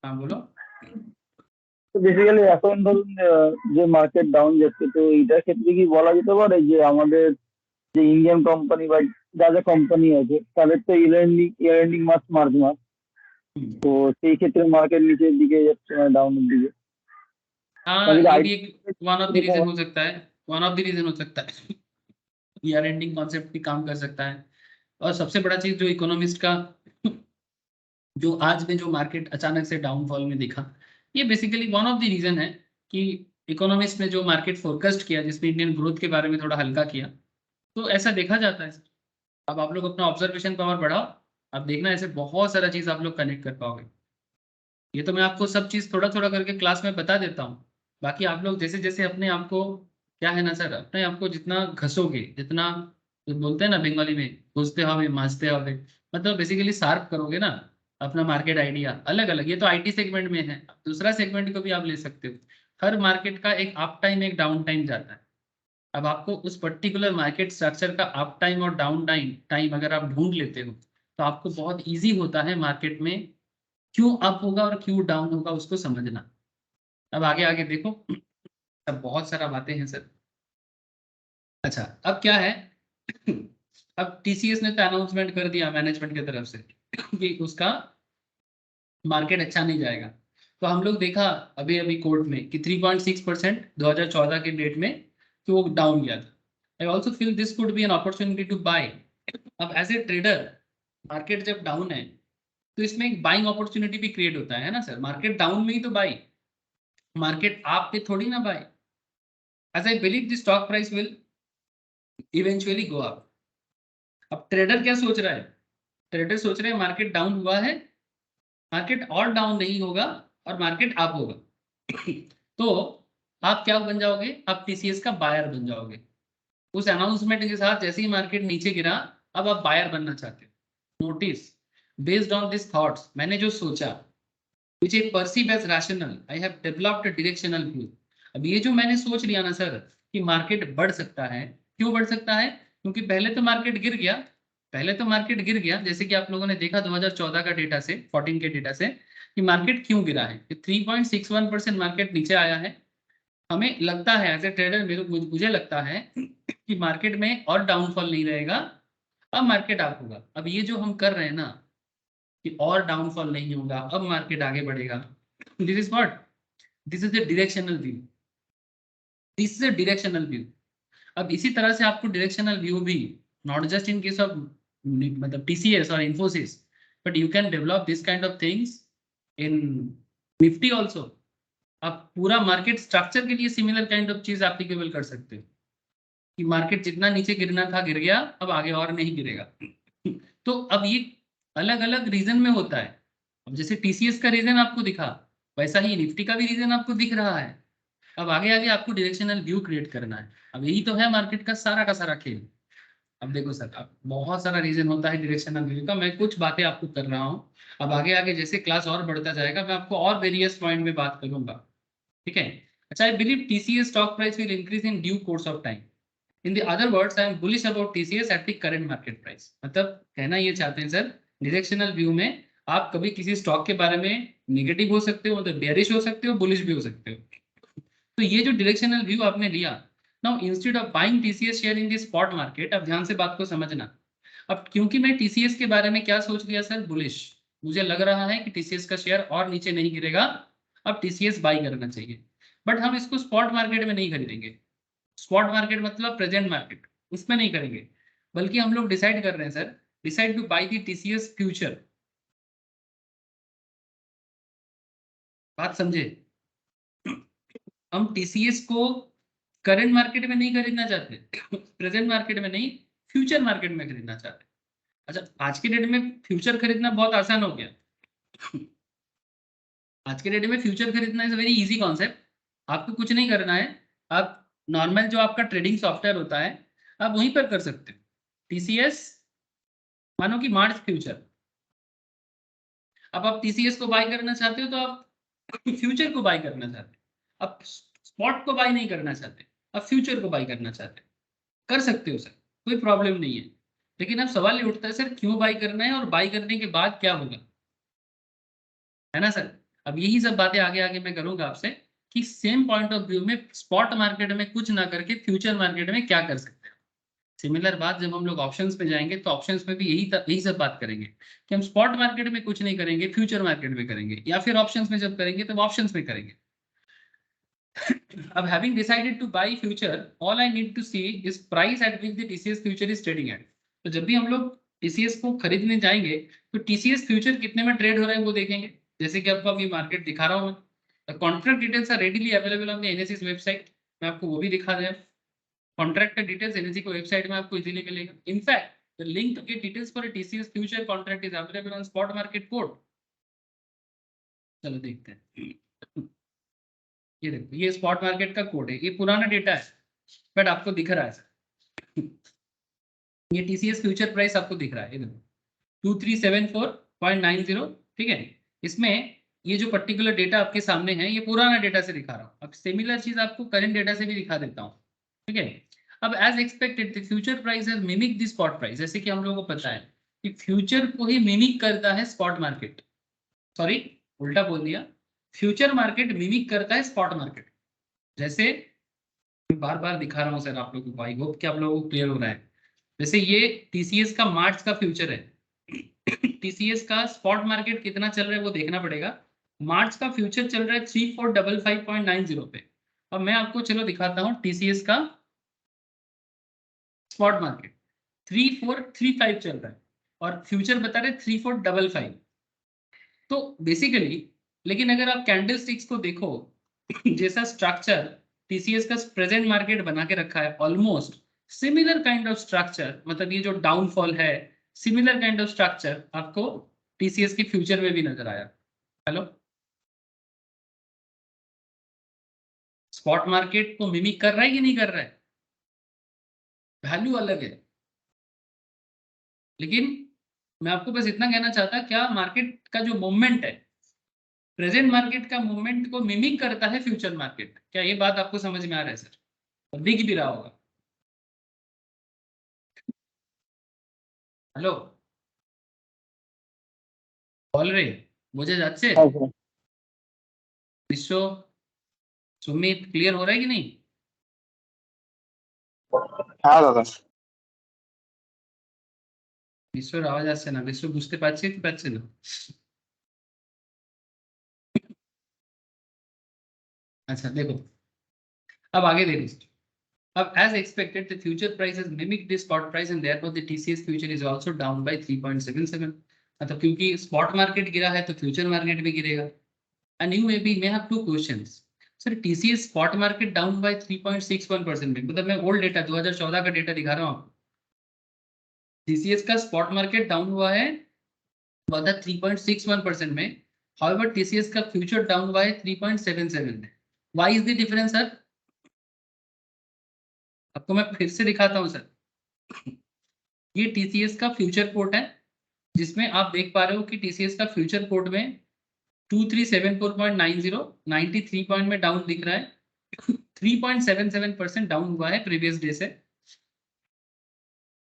हाँ बोलो। তো বেসিক্যালি এখন ধরুন যে মার্কেট ডাউন যাচ্ছে, তো এইটার ক্ষেত্রে কি বলা যেতে পারে যে আমাদের যে ইন্ডিয়ান কোম্পানি বা যা যা কোম্পানি আছে তাদের তো ইয়ার এন্ডিং মাস মার্চ মাস, তো সেই ক্ষেত্রে মার্কেট নিচের দিকে যাচ্ছে মানে ডাউনের দিকে। हाँ, তাহলে ये भी আইটি एक वन ऑफ द रीजन हो सकता है, वन ऑफ द रीजन हो सकता है। ईयर एंडिंग कॉन्सेप्ट भी काम कर सकता है। और सबसे बड़ा चीज जो इकोनॉमिस्ट का, जो आज में जो मार्केट अचानक से डाउनफॉल में दिखा, ये basically one of the reason है कि इकोनॉमिस्ट ने जो मार्केट फोरकास्ट किया, जिसमें इंडियन ग्रोथ के बारे में थोड़ा हल्का किया, तो ऐसा देखा जाता है। अब आप लोग अपना ऑब्जर्वेशन पावर बढ़ाओ, आप देखना ऐसे बहुत सारा चीज आप लोग कनेक्ट कर पाओगे। ये तो मैं आपको सब चीज थोड़ा थोड़ा करके क्लास में बता देता हूँ। बाकी आप लोग जैसे जैसे अपने आप को, क्या है ना सर, अपने आप को जितना घसोगे, जितना जो बोलते हैं ना बंगाली में, घुसते हुए मांझते हुए, मतलब बेसिकली शार्प करोगे ना अपना मार्केट आइडिया। अलग अलग, ये तो आईटी सेगमेंट में है, दूसरा सेगमेंट को भी आप ले सकते हो। हर मार्केट का एक अप टाइम एक डाउन टाइम जाता है। अब आपको उस पर्टिकुलर मार्केट स्ट्रक्चर का अप टाइम और डाउन टाइम अगर आप ढूंढ लेते हो तो आपको बहुत इजी होता है मार्केट में क्यों अप होगा और क्यों डाउन होगा उसको समझना। अब आगे आगे देखो, अब बहुत सारा बातें हैं सर। अच्छा, अब क्या है अब टीसीएस ने तो अनाउंसमेंट कर दिया मैनेजमेंट की तरफ से कि उसका मार्केट अच्छा नहीं जाएगा। तो हम लोग देखा अभी अभी कोर्ट में कि 3.6% 2014 के डेट में कि वो डाउन गया था। I also feel this could be an opportunity to buy. अब एज ए ट्रेडर मार्केट जब डाउन है तो इसमें एक बाइंग अपॉर्चुनिटी भी क्रिएट होता है ना सर। मार्केट डाउन में ही तो बाई, मार्केट आप पे थोड़ी ना buy. As I believe the stock price will eventually go up. अब ट्रेडर क्या सोच रहा है? ट्रेडर सोच रहे हैं मार्केट डाउन हुआ है, मार्केट और डाउन नहीं होगा और मार्केट अप होगा तो आप क्या बन जाओगे? आप टीसीएस का बायर बन जाओगे। उस अनाउंसमेंट के साथ जैसे ही मार्केट नीचे गिरा, अब आप बायर बनना चाहते हो। Notice, based on this thoughts, मैंने जो सोचा which I perceive as rational, I have developed a directional view। अब ये जो मैंने सोच लिया ना सर कि मार्केट बढ़ सकता है, क्यों बढ़ सकता है? क्योंकि पहले तो मार्केट गिर गया, पहले तो मार्केट गिर गया जैसे कि आप लोगों ने देखा 2014 का डेटा से, 14 के डेटा से कि मार्केट क्यों गिरा है। 3.61% मार्केट नीचे आया है। हमें लगता है एज ए ट्रेडर, मुझे लगता है कि मार्केट में और डाउनफॉल नहीं रहेगा, अब मार्केट अप होगा। अब ये जो हम कर रहे हैं ना कि और डाउनफॉल नहीं होगा, अब मार्केट आगे बढ़ेगा, this is what, this is the directional view, this is a directional view. अब इसी तरह से आपको डायरेक्शनल व्यू भी not just in case of मतलब टीसीएस और Infosys, but you can develop this kind of things in Nifty also. आप पूरा मार्केट स्ट्रक्चर के लिए सिमिलर काइंड ऑफ चीज एप्लीकेबल कर सकते हो कि मार्केट जितना नीचे गिरना था गिर गया, अब आगे और नहीं गिरेगा तो अब ये अलग अलग रीजन में होता है। अब जैसे टीसीएस का रीजन आपको दिखा, वैसा ही निफ्टी का भी रीजन आपको दिख रहा है। अब आगे आगे आपको डायरेक्शनल व्यू क्रिएट करना है। अब यही तो है मार्केट का सारा खेल। अब देखो सर, अब बहुत सारा रीजन होता है डायरेक्शनल व्यू का, मैं कुछ बातें आपको कर रहा हूँ। अब आगे आगे जैसे क्लास और बढ़ता जाएगा मैं आपको और वेरियस पॉइंट में बात करूंगा, ठीक है? अच्छा, I believe TCS stock price will increase in due course of time. In the other words, I am bullish about TCS at the current market price. मतलब कहना ये चाहते हैं सर, डायरेक्शनल व्यू में आप कभी किसी स्टॉक के बारे में निगेटिव हो सकते हो, मतलब बेयरिश हो सकते हो, बुलिश भी हो सकते हो। तो ये जो डायरेक्शनल व्यू आपने लिया, now instead of buying TCS share in the spot market, अब ध्यान से बात को समझना। अब क्योंकि मैं टीसीएस के बारे में क्या सोच लिया सर? बुलिश। मुझे लग रहा है कि टीसीएस का शेयर और नीचे नहीं गिरेगा, अब टीसीएस बाई करना चाहिए। बट हम इसको स्पॉट मार्केट में नहीं खरीदेंगे। स्पॉट मार्केट मतलब प्रेजेंट मार्केट, उसमें नहीं करेंगे। बल्कि हम लोग डिसाइड कर रहे हैं sir, decide two by the TCS future. बात समझे? हम टीसीएस को करंट मार्केट में नहीं खरीदना चाहते प्रेजेंट मार्केट में नहीं, फ्यूचर मार्केट में खरीदना चाहते। अच्छा, आज के डेट में फ्यूचर खरीदना बहुत आसान हो गया आज के डेट में फ्यूचर खरीदना इज वेरी इजी कॉन्सेप्ट। आपको कुछ नहीं करना है, आप नॉर्मल जो आपका ट्रेडिंग सॉफ्टवेयर होता है आप वहीं पर कर सकते हो। टीसीएस मानो कि मार्च फ्यूचर, अब आप टीसीएस को बाय करना चाहते हो तो आप फ्यूचर को बाय करना चाहते हो, आप स्पॉट को बाय नहीं करना चाहते, आप फ्यूचर को बाय करना चाहते हो। कर सकते हो सर, कोई प्रॉब्लम नहीं है। लेकिन अब सवाल ये उठता है सर क्यों बाय करना है और बाय करने के बाद क्या होगा, है ना सर? अब यही सब बातें आगे आगे मैं करूंगा आपसे कि सेम पॉइंट ऑफ व्यू में स्पॉट मार्केट में कुछ ना करके फ्यूचर मार्केट में क्या कर सकते हैं। सिमिलर बात जब हम लोग ऑप्शंस पे जाएंगे तो ऑप्शंस में भी यही सब बात करेंगे कि हम स्पॉट मार्केट में कुछ नहीं करेंगे, फ्यूचर मार्केट में करेंगे, या फिर ऑप्शंस में जब करेंगे तो ऑप्शंस में करेंगे। अब having decided to buy future, all I need to see is price at which the TCS future is trading at। तो जब भी हम लोग TCS को खरीदने जाएंगे तो TCS फ्यूचर कितने में ट्रेड हो रहा है वो देखेंगे। जैसे कि आपको अभी मार्केट दिखा रहा हूँ मैं, contract details are readily available on the NSE website. मैं आपको वो भी दिखा दें। कॉन्ट्रैक्ट का डिटेल्स एनएसई को वेबसाइट में आपको इजीली मिलेगा। In fact the link to get details for TCS future contract is available on spot market code. चलो देखते हैं। ये देखो, ये स्पॉट मार्केट का कोड है, ये पुराना डेटा है बट आपको दिख रहा है ये टीसीएस फ्यूचर प्राइस आपको दिख रहा है, ये देखो 2374.90, ठीक है? इसमें ये जो पर्टिकुलर डेटा आपके सामने है ये पुराना डेटा से दिखा रहा हूँ। अब सिमिलर चीज आपको करंट डेटा से भी दिखा देता हूँ, ठीक है? अब as expected the future price has mimic the spot price, जैसे कि हम लोगों को पता है कि फ्यूचर को ही मिमिक करता है स्पॉट मार्केट, सॉरी उल्टा बोल दिया, फ्यूचर मार्केट मिमिक करता है स्पॉट मार्केट। जैसे बार बार दिखा रहा हूँ सर आप लोगों को, आई होप कि आप लोगों को क्लियर हो रहा है। जैसे ये टीसीएस का मार्च का फ्यूचर है, टीसीएस का स्पॉट मार्केट कितना चल रहा है वो देखना पड़ेगा। मार्च का फ्यूचर चल रहा है 3455.90 पे। अब मैं आपको चलो दिखाता हूँ टीसीएस का स्पॉट मार्केट 3435 चल रहा है और फ्यूचर बता रहे 3455। तो बेसिकली, लेकिन अगर आप कैंडल स्टिक्स को देखो, जैसा स्ट्रक्चर टीसीएस का प्रेजेंट मार्केट बना के रखा है, almost similar kind of structure, मतलब ये जो डाउनफॉल है, सिमिलर काइंड ऑफ स्ट्रक्चर आपको टीसीएस के फ्यूचर में भी नजर आया। हेलो, स्पॉट मार्केट को मिमिक कर रहा है कि नहीं कर रहा है? वैल्यू अलग है, लेकिन मैं आपको बस इतना कहना चाहता, क्या मार्केट का जो मूवमेंट है, प्रेजेंट मार्केट का मूवमेंट को मिमिक करता है फ्यूचर मार्केट। क्या ये बात आपको समझ में आ रहा है सर? और दिख भी रहा होगा। हेलो बोल रहे मुझे যাচ্ছে? हाँ सर। विश्व, सुमित, क्लियर हो रहा है कि नहीं? हाँ दादा। বিশ্বর আওয়াজ আসছে না, বিশ্ব বুঝতে পারছি কি পারছে না? अच्छा देखो, अब आगे देखो, अब as expected the future price has mimicked the spot price and therefore the TCS future is also down by 3.77। मतलब क्योंकि स्पॉट मार्केट गिरा है तो फ्यूचर मार्केट भी गिरेगा। and you may have two questions, sir TCS spot market down by 3.61% में, मतलब मैं ओल्ड डेटा 2014 का डेटा दिखा रहा हूँ आपको। TCS का स्पॉट मार्केट डाउन हुआ है 3.61% में, however TCS का फ्यूचर डाउन हुआ है 3.77 में। why is the difference sir? आपको मैं फिर से दिखाता हूँ सर। ये टीसीएस का फ्यूचर कोट है, जिसमें आप देख पा रहे हो कि टीसीएस का फ्यूचर कोट में 2374.90 93 पॉइंट में डाउन दिख रहा है, 3.77% डाउन हुआ है प्रीवियस डे से।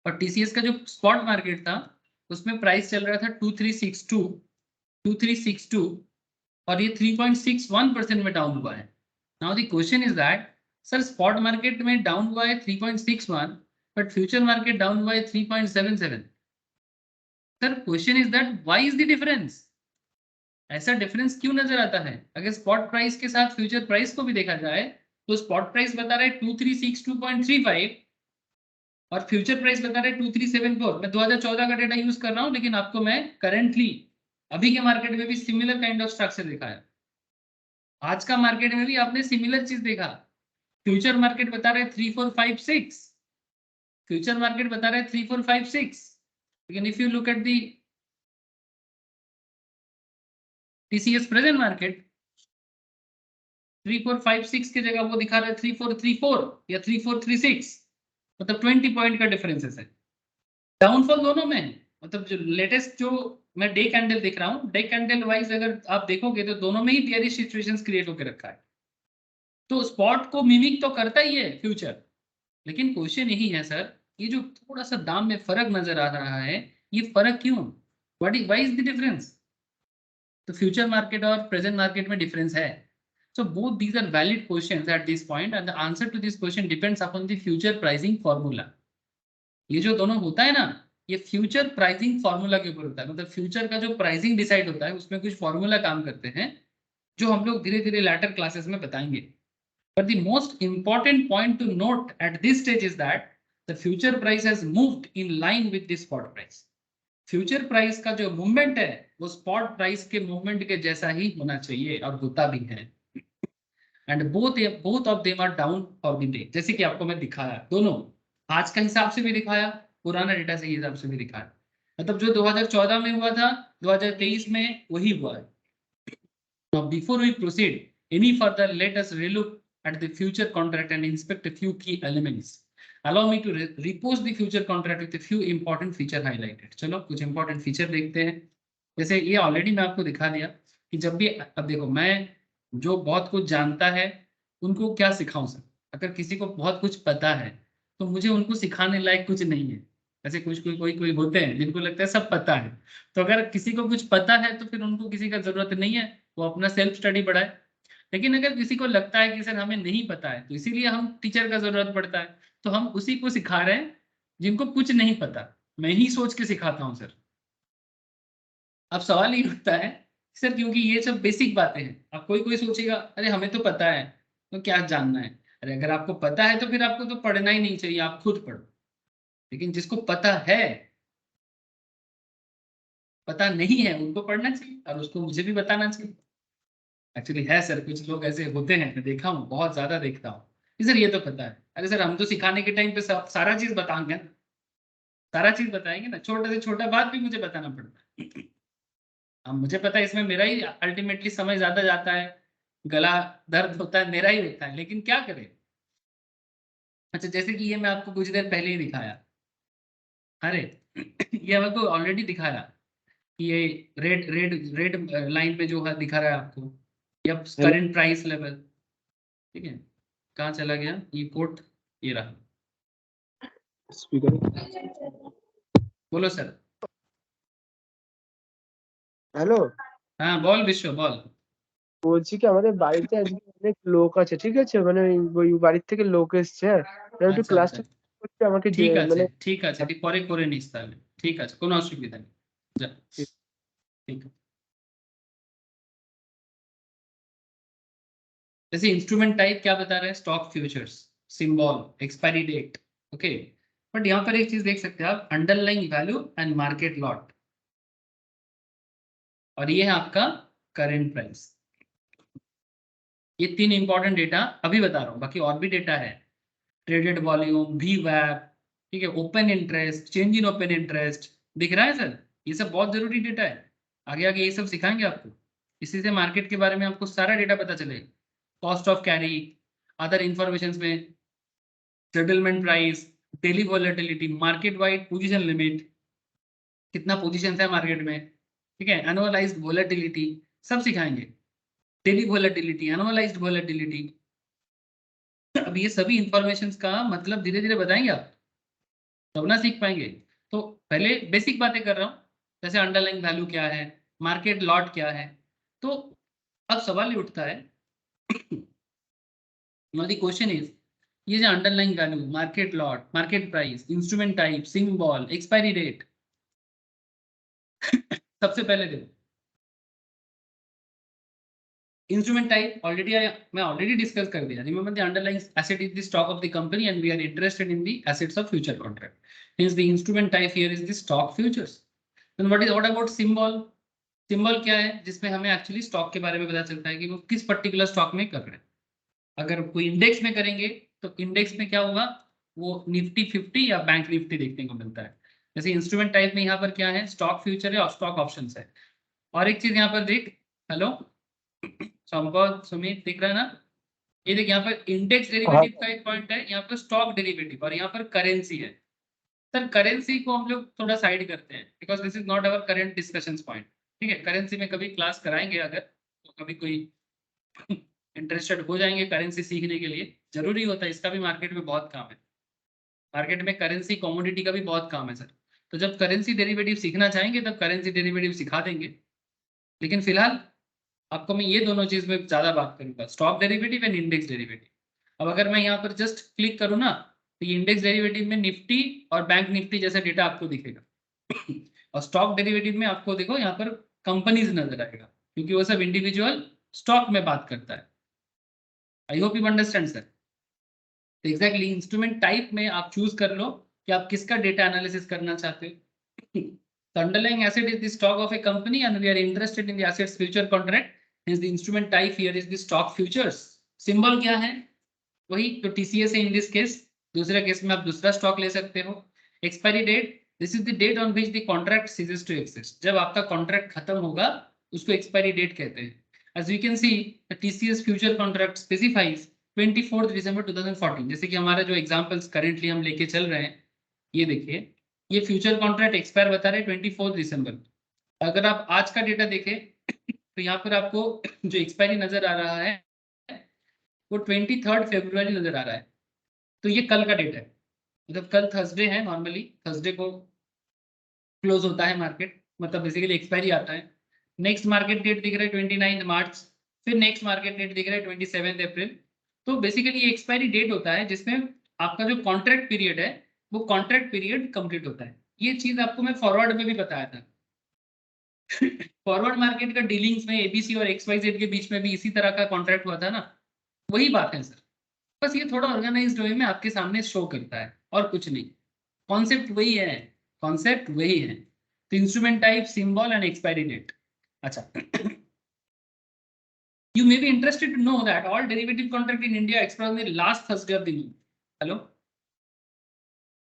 और टीसीएस का जो स्पॉट मार्केट था उसमें प्राइस चल रहा था 2362 और ये 3.61% में डाउन हुआ है। Now the question is that sir spot market में डाउन हुआ है 3.61 बट फ्यूचर मार्केट डाउन हुआ है 3.77। Sir question is that why is the difference? ऐसा डिफरेंस क्यों नजर आता है? अगर स्पॉट प्राइस के साथ फ्यूचर प्राइस को भी देखा जाए तो स्पॉट प्राइस बता रहा है 2362.35 और फ्यूचर प्राइस बता रहा है 2374। मैं 2014 का डेटा यूज कर रहा हूं, लेकिन आपको मैं करंटली अभी के मार्केट में भी सिमिलर काइंड ऑफ स्ट्रक्चर दिखाया। आज का मार्केट में भी आपने सिमिलर चीज देखा। फ्यूचर मार्केट बता रहे 3456, फ्यूचर मार्केट बता रहे 3456, लेकिन if you look at the TCS present market 3456 की जगह वो दिखा रहा है 3434 या 3436, मतलब 20 पॉइंट का डिफरेंस है। डाउनफॉल दोनों में, मतलब जो लेटेस्ट जो मैं डे कैंडल देख रहा हूँ, डे कैंडल वाइज अगर आप देखोगे तो दोनों में ही बेयरिश सिचुएशंस क्रिएट होकर रखा है। तो स्पॉट को मिमिक तो करता ही है फ्यूचर, लेकिन क्वेश्चन यही है सर, ये जो थोड़ा सा दाम में फर्क नजर आ रहा है, ये फर्क क्यों? Why is the difference? तो फ्यूचर मार्केट और प्रेजेंट मार्केट में डिफरेंस है। So both these are valid questions at this point and the answer to this question depends upon the future pricing formula। ये जो दोनों होता है ना, ये फ्यूचर प्राइसिंग फॉर्मूला के ऊपर होता है, मतलब फ्यूचर का जो प्राइसिंग डिसाइड होता है उसमें कुछ फॉर्मूला काम करते हैं, जो हम लोग धीरे धीरे लैटर क्लासेस में बताएंगे। But the most important point to note at this stage is that the future price has moved in line with the spot price। Future price का जो मूवमेंट है वो स्पॉट प्राइस के मूवमेंट के जैसा ही होना चाहिए और होता भी है। And both of them are down for the day, जैसे कि आपको मैं दिखाया, दोनों आज का हिसाब से भी दिखाया, पुराना डेटा से हिसाब से भी दिखाया, मतलब जो 2014 में हुआ था 2023 में वही हुआ है। Now before we proceed any further, let us relook at the future contract and inspect a few key elements। Allow me to repost the future contract with a few important feature highlighted। चलो कुछ important feature देखते हैं। जैसे ये already मैं आपको दिखा दिया कि जब भी, अब देखो मैं जो बहुत कुछ जानता है उनको क्या सिखाऊं सर? अगर किसी को बहुत कुछ पता है तो मुझे उनको सिखाने लायक कुछ नहीं है। ऐसे कुछ कोई होते हैं जिनको लगता है सब पता है, तो अगर किसी को कुछ पता है तो फिर उनको किसी का जरूरत नहीं है, वो अपना सेल्फ स्टडी बढ़ाए। लेकिन अगर किसी को लगता है कि सर हमें नहीं पता है, तो इसीलिए हम टीचर का जरूरत पड़ता है, तो हम उसी को सिखा रहे हैं जिनको कुछ नहीं पता। मैं ही सोच के सिखाता हूँ सर। अब सवाल ये उठता है सर, क्योंकि ये सब बेसिक बातें हैं, अब कोई कोई सोचेगा अरे हमें तो पता है, तो क्या जानना है। अरे अगर आपको पता है तो फिर आपको तो पढ़ना ही नहीं चाहिए, आप खुद पढ़ो। लेकिन जिसको पता है, पता नहीं है, उनको पढ़ना चाहिए और उसको मुझे भी बताना चाहिए। एक्चुअली है सर, कुछ लोग ऐसे होते हैं, मैं देखा हूँ, बहुत ज्यादा देखता हूँ कि सर ये तो पता है। अरे सर हम तो सिखाने के टाइम पे सब सारा चीज बताएंगे ना, सारा चीज बताएंगे ना, छोटा से छोटा बात भी मुझे बताना पड़ता है। अब मुझे पता है इसमें मेरा ही अल्टीमेटली समय ज्यादा जाता है, गला दर्द होता है, मेरा ही होता है, लेकिन क्या करें। अच्छा जैसे कि ये मैं आपको कुछ देर पहले ही दिखाया, अरे ये हमको ऑलरेडी दिखाया कि ये रेड रेड रेड लाइन पे जो है दिखा रहा है आपको, ये हेलो। Current price level. ठीक है, कहाँ चला गया ये कोट, ये रहा। স্পিকার। बोलो सर। হ্যালো, हाँ बोल विश्व बोल। বলছি কি আমাদের বাড়িতে আজকে অনেক লোক আছে, ঠিক আছে? মানে ওই বাড়ির থেকে লোক এসছে, হ্যাঁ? এবার একটু আচ্ছা আচ্ছা, ক্লাসটা করতে আমাকে ঠিক আছে মানে ঠিক আছে, তুই পরে করে নিস তাহলে, ঠিক আছে কোনো অসুবিধা নেই, যা, ঠিক আছে। जैसे इंस्ट्रूमेंट टाइप क्या बता रहे हैं, stock futures, symbol, expiry date, okay. But यहाँ पर एक चीज देख सकते हैं आप, underlying value and market lot, और ये है आपका करंट प्राइस। ये तीन इंपॉर्टेंट डेटा अभी बता रहा हूँ, बाकी और भी डेटा है, ट्रेडेड वॉल्यूम, वी वैप, ठीक है, open interest, change in open interest, दिख रहा है सर। ये सब बहुत जरूरी डेटा है, आगे आगे ये सब सिखाएंगे आपको। इसी से मार्केट के बारे में आपको सारा डेटा पता चलेगा, cost of carry, other information में, settlement price, daily volatility, market wide position limit, कितना पोजीशन है मार्केट में, ठीक है, एनुअलाइज्ड वॉलेटिलिटी, सब सिखाएंगे। डेली वॉलेटिलिटी, एनुअलाइज्ड वॉलेटिलिटी, अब ये सभी इंफॉर्मेशन का मतलब धीरे धीरे बताएंगे आप, तब ना सीख पाएंगे। तो पहले बेसिक बातें कर रहा हूँ, जैसे अंडरलाइंग वैल्यू क्या है, मार्केट लॉट क्या है। तो अब सवाल ये उठता है, now the question is, ये जो underlying value, market lot, market price, instrument type, symbol, expiry date, सबसे पहले देखो इंस्ट्रूमेंट टाइप, मैं ऑलरेडी डिस्कस कर दिया। Remember the underlying asset is the stock of the company and we are interested in the assets of future contract, hence the instrument type here is the stock futures. then what about symbol? Symbol क्या है, जिसमें हमें actually stock के बारे में पता चलता है कि वो किस पर्टिकुलर स्टॉक में कर रहे हैं। अगर कोई इंडेक्स में करेंगे तो इंडेक्स में क्या होगा, वो निफ्टी 50 या बैंक निफ्टी देखने को मिलता है। जैसे इंस्ट्रूमेंट टाइप में यहाँ पर क्या है, स्टॉक फ्यूचर है और स्टॉक ऑप्शन है। और एक चीज यहाँ पर देख, हेलो संपत सुमित, दिख रहा है ना, ये देख यहाँ पर इंडेक्स डेरिवेटिव का एक पॉइंट है, यहाँ पर स्टॉक डेरिवेटिव, और यहाँ पर करेंसी है। सर करेंसी को हम लोग थोड़ा साइड करते हैं, because this is not our current discussion point. ठीक है, करेंसी में कभी क्लास कराएंगे, अगर तो कभी कोई इंटरेस्टेड हो जाएंगे करेंसी सीखने के लिए, जरूरी होता है, इसका भी मार्केट में बहुत काम है। मार्केट में करेंसी कमोडिटी का भी बहुत काम है सर। तो जब करेंसी डेरिवेटिव सीखना चाहेंगे तब करेंसी डेरिवेटिव सिखा देंगे, लेकिन फिलहाल आपको मैं ये दोनों चीज में ज्यादा बात करूंगा, stock derivative and index derivative. अब अगर मैं यहाँ पर जस्ट क्लिक करूँ ना, तो ये इंडेक्स डेरिवेटिव में निफ्टी और बैंक निफ्टी जैसा डेटा आपको दिखेगा और स्टॉक डेरिवेटिव में आपको देखो यहाँ पर कंपनीज नजर आएगा, क्योंकि वो सब इंडिविजुअल स्टॉक में बात करता है। I hope you understand sir. तो एग्जैक्टली इंस्ट्रूमेंट टाइप में आप चूज कर लो कि आप किसका डेटा एनालिसिस करना चाहते हो। The underlying asset is the stock of a company and we are interested in the assets future contract. Hence the instrument type here is the stock futures. Symbol क्या है, वही तो TCS है in this case, दूसरे case में आप दूसरा stock ले सकते हो। Expiry date, this is the date on which the contract ceases to exist. जब आपका कॉन्ट्रैक्ट खत्म होगा उसको एक्सपायरी डेट कहते हैं। As you can see, the TCS future contract specifies 24 December 2014, जैसे कि हमारा जो एग्जांपल्स करेंटली हम लेके चल रहे हैं, ये देखिए, ये फ्यूचर कॉन्ट्रैक्ट एक्सपायर बता रहे 24 दिसंबर। अगर आप आज का डेटा देखें तो यहाँ पर आपको जो एक्सपायरी नजर आ रहा है वो 23 फरवरी नजर आ रहा है, तो ये कल का डेटा है। मतलब कल थर्सडे है, नॉर्मली थर्सडे को क्लोज होता है मार्केट, मतलब बेसिकली एक्सपायरी आता है। नेक्स्ट मार्केट डेट दिख रहा है 29 मार्च, फिर नेक्स्ट मार्केट डेट दिख रहा है 27 अप्रैल। तो बेसिकली ये एक्सपायरी डेट होता है जिसमें आपका जो कॉन्ट्रैक्ट पीरियड है वो कॉन्ट्रैक्ट पीरियड कंप्लीट होता है। ये चीज आपको मैं फॉरवर्ड में भी बताया था। फॉरवर्ड मार्केट का डीलिंग्स में एबीसी और XYZ के बीच में भी इसी तरह का कॉन्ट्रैक्ट हुआ था ना, वही बात है सर। बस ये थोड़ा ऑर्गेनाइज्ड वे में आपके सामने शो करता है और कुछ नहीं। कॉन्सेप्ट वही है, कॉन्सेप्ट वही है। तो instrument type, symbol and expiry date. अच्छा, you may be interested to know that all derivative contract in India expire on the last Thursday of the month. Hello,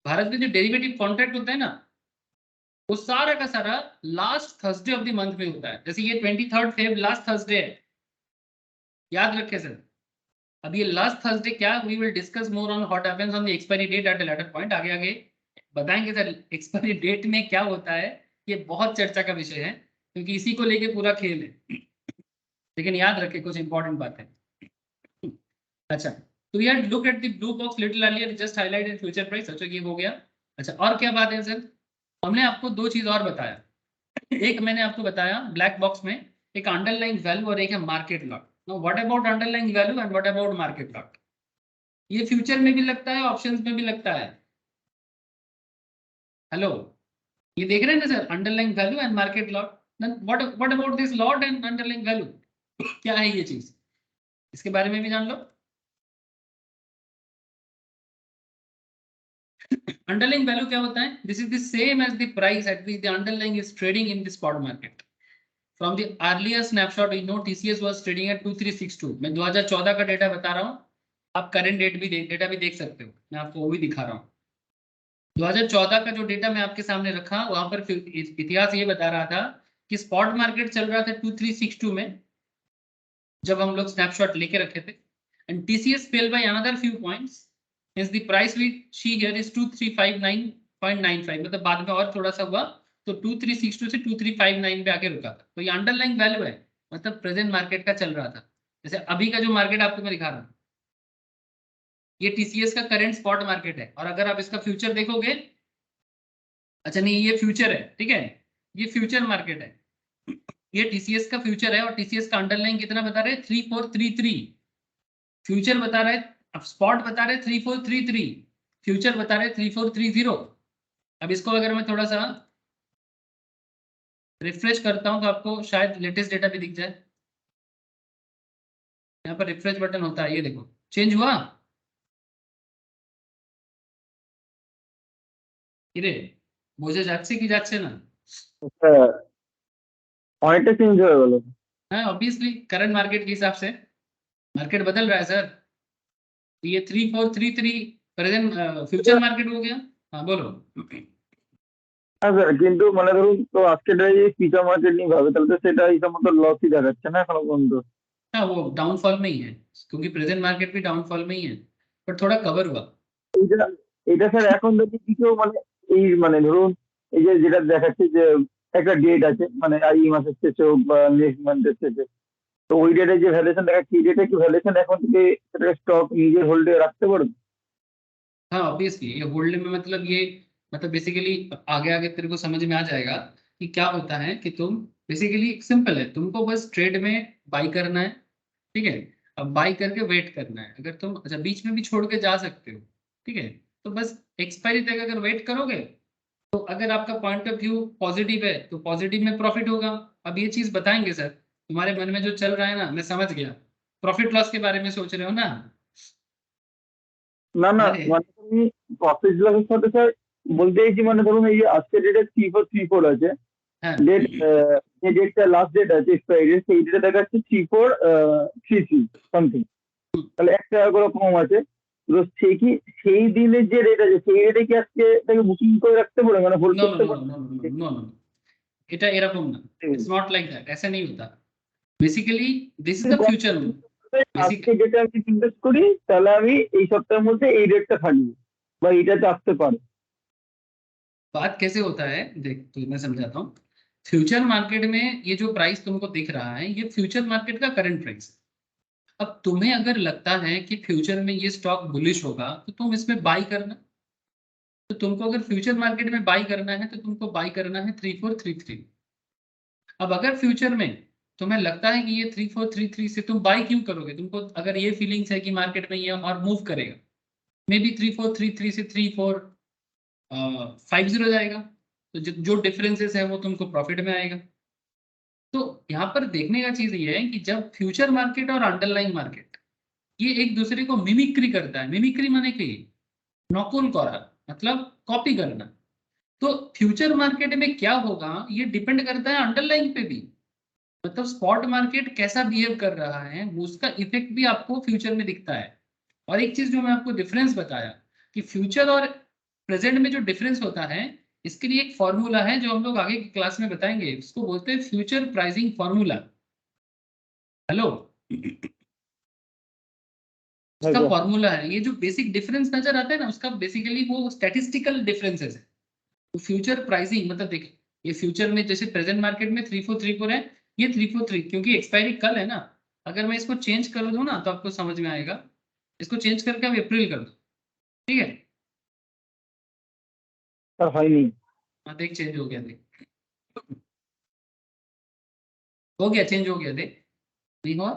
Bharat में जो डेरिवेटिव कॉन्ट्रैक्ट होता है ना, वो सारा का सारा last Thursday of the month में होता है। जैसे ये 23 फेब लास्ट थर्सडे है, याद रखे सर। अब ये लास्ट थर्सडे क्या, we will discuss more on what happens on the expiry date at a later point. आगे आगे बताएंगे सर एक्सपायरी डेट में क्या होता है। ये बहुत चर्चा का विषय है क्योंकि इसी को लेके पूरा खेल है। लेकिन याद रखे कुछ इंपॉर्टेंट बात है। अच्छा, तो we had look at the blue box little earlier, just highlighted future price. अच्छा, ये हो गया। अच्छा, और क्या बात है सर, हमने आपको दो चीज और बताया। एक मैंने आपको बताया ब्लैक बॉक्स में, एक अंडरलाइन वैल्यू और एक है market lot. Now what about underline value and what about market lot? ये फ्यूचर में भी लगता है, ऑप्शंस में भी लगता है। हेलो, ये देख रहे हैं ना sir, underline value and market lot. What about this lot and underline value? क्या है ये चीज, इसके बारे में भी जान लो। अंडरलाइन वैल्यू क्या होता है? This is the same as the price at which the underline is trading in the spot market. From the earlier snapshot you know TCS was trading at 2362। मैं 2014 का डेटा बता रहा हूँ, आप करंट डेटा भी देख सकते हो, मैं आपको वो भी दिखा रहा हूँ। 2014 का जो डेटा मैं आपके सामने रखा, वहां पर इतिहास ये बता रहा था कि स्पॉट मार्केट चल रहा था 2362 में जब हम लोग स्नैपशॉट लेके रखे थे, and TCS fail by another few points, hence the price we see here is 2359.95, मतलब बाद में और थोड़ा सा हुआ तो 2362 से 2359 पे आके रुका था। तो ये अंडरलाइन वैल्यू है, मतलब प्रेजेंट मार्केट का चल रहा था। जैसे अभी का जो मार्केट आपको मैं दिखा रहा हूँ, ये टीसीएस का करंट स्पॉट मार्केट है, और अगर आप इसका फ्यूचर देखोगे, अच्छा नहीं ये फ्यूचर है, ठीक है, ये फ्यूचर मार्केट है, ये टीसीएस का फ्यूचर है, और टीसीएस का अंडरलाइन कितना बता रहे हैं? 3433। फ्यूचर बता रहा है, अब स्पॉट बता रहे 3433, फ्यूचर बता रहे 3430। अब इसको अगर मैं थोड़ा सा रिफ्रेश करता हूं तो आपको शायद लेटेस्ट डेटा भी दिख जाए। यहाँ पर रिफ्रेश बटन होता है, ये देखो चेंज हुआ। इरे বোঝা যাচ্ছে কি যাচ্ছে না? অনেকটা চেঞ্জ হয়ে গেল। हाँ ऑब्वियसली करंट मार्केट के हिसाब से मार्केट बदल रहा है सर। तो ये 3433 प्रेजेंट फ्यूचर मार्केट हो गया। हाँ बोलो। হ্যাঁ স্যার, কিন্তু মানে ধরুন তো আজকে যদি ফিউচার মার্কেট নিয়ে ভাবে তাহলে তো সেটা হিসাব মতো লসই দেখাচ্ছে না এখনো পর্যন্ত। हाँ वो डाउनफॉल में ही है, क्योंकि प्रेजेंट मार्केट भी डाउनफॉल में ही है, पर थोड़ा कवर हुआ। এটা এটা স্যার এখন যদি কিছু মানে এই মানে ধরুন এই যে যেটা দেখাচ্ছে যে একটা ডেট আছে মানে এই মাসের শেষে হোক বা নেক্সট মান্থের শেষে, তো ওই ডেটে যে ভ্যালুয়েশন দেখাচ্ছে এই ডেটে কি ভ্যালুয়েশন এখন থেকে সেটা স্টক নিজের হোল্ডে राखते পারবে? हाँ ऑब्वियसली ये होल्ड में मतलब ये, मतलब बेसिकली आगे आगे तेरे को समझ में आ जाएगा कि क्या होता है कि तुम बेसिकली सिंपल है, तुमको बस ट्रेड में बाई करना है, ठीक है। अब बाई करके वेट करना है, अगर तुम अच्छा बीच में भी छोड़ के जा सकते हो, ठीक है। तो बस एक्सपायरी तक अगर वेट करोगे, तो अगर आपका पॉइंट ऑफ व्यू पॉजिटिव है तो पॉजिटिव में प्रॉफिट होगा। अब ये चीज बताएंगे सर, तुम्हारे मन में जो चल रहा है ना, मैं समझ गया, प्रॉफिट लॉस के बारे में सोच रहे हो ना। না না अरे মানে তুমি প্রফিট লসের সাথে স্যার বলতে চাইছি মানে ধরুন এই যে আজকে ডেটে 3434 আছে हाँ ডেট, যে ডেটটা লাস্ট ডেট আছে এক্সপায়ারি সেই ডেটে দেখাচ্ছে 3433 সামথিং, তাহলে 1 টাকা করে কম আছে। তো সেই কি সেই দিনের যে রেট আছে সেই রেটে কি আজকে তাকে বুকিং করে রাখতে পারে মানে হোল্ড नो नो করতে नो পারে? नो नो नो नो, এটা এরকম না, इट्स नॉट लाइक दैट, ऐसा नहीं होता। Basically this is the future move. Basic আজকে যেটা আমি ইনভেস্ট করি তাহলে আমি এই সপ্তাহের মধ্যে এই রেটটা থাকবে বা এইটাতে আসতে পারে। बात कैसे होता है देख, तो मैं समझाता हूँ। फ्यूचर मार्केट में ये जो प्राइस तुमको दिख रहा है, ये फ्यूचर मार्केट का करंट प्राइस है। अब तुम्हें अगर लगता है कि फ्यूचर में ये स्टॉक बुलिश होगा तो तुम इसमें बाई करना, तो तुमको अगर फ्यूचर मार्केट में बाई करना है तो तुमको बाई करना है 3433। अब अगर फ्यूचर में तुम्हें लगता है कि ये 3433 से तुम बाई क्यों करोगे, तुमको अगर ये फीलिंग्स है कि मार्केट में ये और मूव करेगा, मे बी 3433 से 3450 जाएगा, तो जो डिफरेंसेस है वो तुमको प्रॉफिट में आएगा। तो यहाँ पर देखने का चीज ये है कि जब फ्यूचर मार्केट और अंडरलाइन मार्केट ये एक दूसरे को मिमिक्री करता है, मिमिक्री माने कि नकुल करा मतलब कॉपी करना, तो फ्यूचर मार्केट में क्या होगा ये डिपेंड करता है अंडरलाइन पे भी। मतलब स्पॉट मार्केट कैसा बिहेव कर रहा है उसका इफेक्ट भी आपको फ्यूचर में दिखता है। और एक चीज जो मैं आपको डिफरेंस बताया कि फ्यूचर और प्रेजेंट में जो डिफरेंस होता है, इसके लिए एक फॉर्मूला है जो हम लोग आगे की क्लास में बताएंगे, उसको बोलते हैं फ्यूचर प्राइसिंग फॉर्मूला। हेलो, उसका अच्छा। फॉर्मूला है, ये जो बेसिक डिफरेंस नजर आता है ना उसका बेसिकली वो स्टैटिस्टिकल डिफरेंसेस है। तो फ्यूचर प्राइसिंग मतलब देखिए, ये फ्यूचर में जैसे प्रेजेंट मार्केट में 3434 है, ये 343 क्योंकि एक्सपायरी कल है ना, अगर मैं इसको चेंज कर दूं ना तो आपको समझ में आएगा। इसको चेंज करके आप अप्रैल कर दो, ठीक है। सर है नहीं। हाँ देख चेंज हो गया, देख हो गया, चेंज हो गया, देख नहीं हुआ,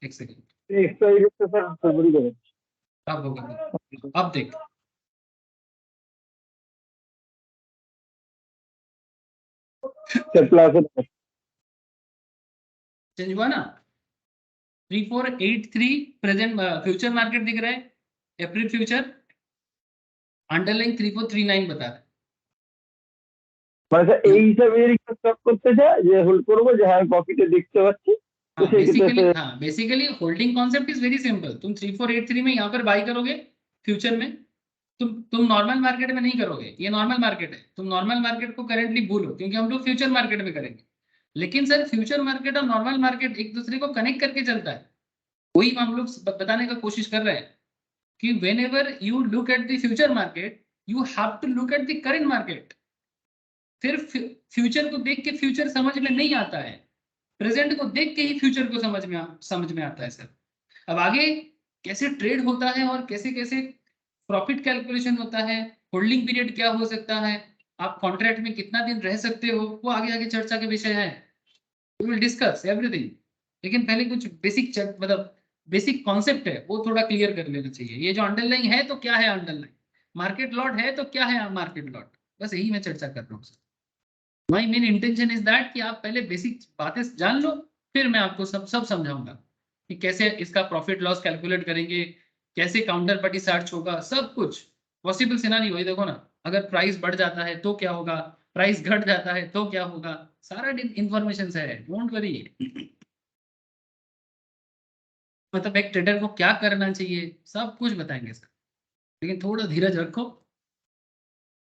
एक सेकंड, एक्सपायरी डेट तो सर फरवरी का है। अब हो गया, अब देख सर प्लस है। चेंज हुआ ना। 3483 प्रेजेंट फ्यूचर मार्केट दिख रहा है, अप्रैल फ्यूचर, अंडरलाइन 3439 बता रहा है। মানে স্যার এই হিসাবে রিকোয়েস্ট করতে চায় যে হোল্ড করবো যে হ্যাঁ আমি প্রফিটে দেখতে পাচ্ছি, তো हाँ সেই ক্ষেত্রে बेसिकली, সে हाँ basically holding concept is very simple. तुम 3483 में यहाँ पर बाई करोगे फ्यूचर में, तुम नॉर्मल मार्केट में नहीं करोगे, ये नॉर्मल मार्केट है, तुम नॉर्मल मार्केट को करेंटली भूलो क्योंकि हम लोग फ्यूचर मार्केट में करेंगे। लेकिन सर फ्यूचर मार्केट और नॉर्मल मार्केट एक दूसरे को कनेक्ट करके चलता है, वही हम लोग बताने का कोशिश कर रहे हैं कि whenever you look at the future market you have to look at the current market. फिर फ्यूचर को देख के फ्यूचर समझ में नहीं आता है, प्रेजेंट को देख के ही फ्यूचर को समझ में आता है सर। अब आगे कैसे ट्रेड होता है और कैसे कैसे प्रॉफिट कैलकुलेशन होता है, होल्डिंग पीरियड क्या हो सकता है, आप कॉन्ट्रैक्ट में कितना दिन रह सकते हो, वो आगे आगे चर्चा के विषय है, वी विल डिस्कस एवरीथिंग। लेकिन पहले कुछ बेसिक मतलब बेसिक कॉन्सेप्ट है वो थोड़ा क्लियर कर लेना चाहिए। ये जो अंडरलाइन है तो क्या है अंडरलाइन, मार्केट लॉट है तो क्या है मार्केट लॉट, बस यही मैं चर्चा कर रहा हूँ। My main intention is that कि आप पहले बेसिक बातें जान लो, फिर मैं आपको सब सब समझाऊंगा कि कैसे इसका प्रॉफिट लॉस कैलकुलेट करेंगे, कैसे काउंटर पार्टी सर्च होगा, सब कुछ पॉसिबल सिनारियो वही देखो ना, अगर प्राइस बढ़ जाता है तो क्या होगा, प्राइस घट जाता है तो क्या होगा, सारा इंफॉर्मेशन है, डोंट वरी। मतलब एक ट्रेडर को क्या करना चाहिए सब कुछ बताएंगे सर, लेकिन थोड़ा धीरज रखो,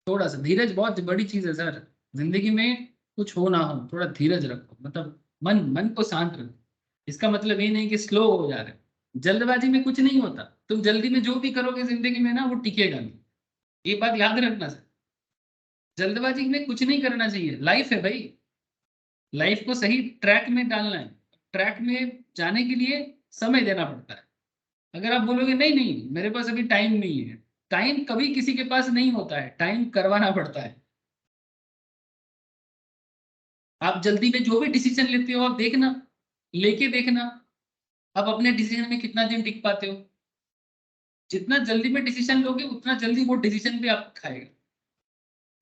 थोड़ा सा धीरज बहुत बड़ी चीज है सर। जिंदगी में कुछ हो ना हो थोड़ा धीरज रखो, मतलब मन मन को शांत रखो। इसका मतलब ये नहीं कि स्लो हो जा रहे हो, जल्दबाजी में कुछ नहीं होता, तुम जल्दी में जो भी करोगे जिंदगी में ना वो टिकेगा नहीं, ये बात याद रखना सर। जल्दबाजी में कुछ नहीं करना चाहिए, लाइफ है भाई, लाइफ को सही ट्रैक में डालना है, ट्रैक में जाने के लिए समय देना पड़ता है। अगर आप बोलोगे नहीं नहीं मेरे पास अभी टाइम नहीं है, टाइम कभी किसी के पास नहीं होता है, टाइम करवाना पड़ता है। आप जल्दी में जो भी डिसीजन लेते हो आप देखना, लेके देखना आप अपने डिसीजन में कितना दिन टिक पाते हो। जितना जल्दी में डिसीजन लोगे उतना जल्दी वो डिसीजन भी आपको खाएगा,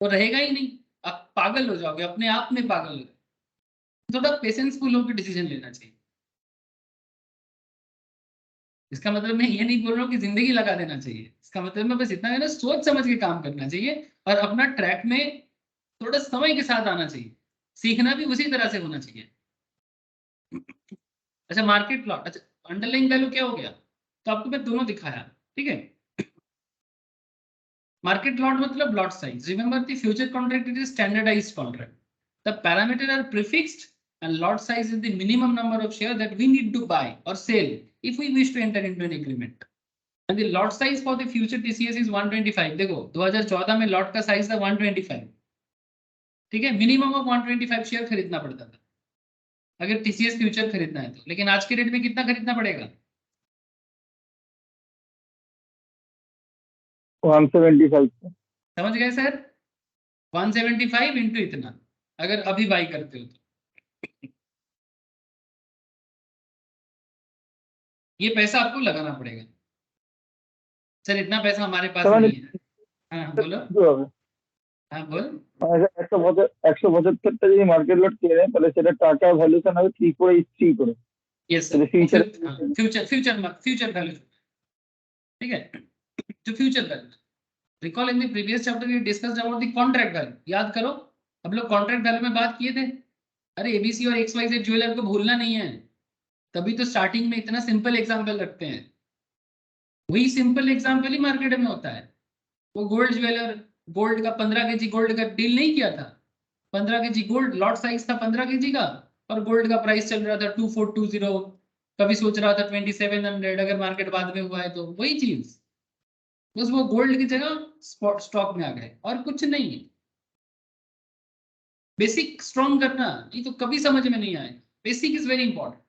वो रहेगा ही नहीं, आप पागल हो जाओगे, अपने आप में पागल हो जाओगे। थोड़ा पेशेंसफुल होकर डिसीजन लेना चाहिए। इसका मतलब मैं ये नहीं बोल रहा हूँ कि जिंदगी लगा देना चाहिए, इसका मतलब मैं बस इतना है ना, सोच समझ के काम करना चाहिए और अपना ट्रैक में थोड़ा समय के साथ आना चाहिए, सीखना भी उसी तरह से होना चाहिए। अच्छा मार्केट प्लॉट, अच्छा अंडरलाइन वैल्यू क्या हो गया, तो आपको मैं दोनों दिखाया, ठीक है। Market lot मतलब lot size. Remember the future contract is a standardized contract. The parameters are prefixed and lot size is the minimum number of shares that we need to buy or sell if we wish to enter into an agreement. And the lot size for the future TCS is 125. देखो 2014 में lot का size था 125, ठीक है, minimum of 125 share खरीदना पड़ता था अगर TCS फ्यूचर खरीदना है तो, लेकिन आज के डेट में कितना खरीदना पड़ेगा, 175। समझ गए सर? 175 इंटू इतना, अगर अभी बाई करते हो तो ये पैसा आपको लगाना पड़ेगा। सर इतना पैसा हमारे पास তার মানে नहीं है। हाँ बोलो। কি হবে? हाँ बोल। মানে 175টা যদি মার্কেট লট কেনে তাহলে সেটা টাকা ভ্যালুয়েশন হবে 3 করে यस सर, তাহলে future future future future value, ठीक है, तो future value. Recall in the previous chapter we discussed about the contract value, याद करो हम लोग कॉन्ट्रैक्ट वैल्यू में बात किए थे। अरे एबीसी और एक्स वाई जेड ज्वेलर को भूलना नहीं है, तभी तो स्टार्टिंग में इतना सिंपल एग्जांपल रखते हैं। वही सिंपल एग्जांपल ही मार्केट में होता है। वो गोल्ड ज्वेलर, गोल्ड का 15 kg गोल्ड का डील नहीं किया था, 15 kg गोल्ड लॉट साइज था 15 kg का, और गोल्ड का प्राइस चल रहा था 2420, कभी सोच रहा था 2700, अगर मार्केट बाद में हुआ है तो वही चीज, बस वो गोल्ड की जगह स्टॉक में आ गए और कुछ नहीं। बेसिक स्ट्रॉन्ग करना, ये तो कभी समझ में नहीं आए। Basic is very important.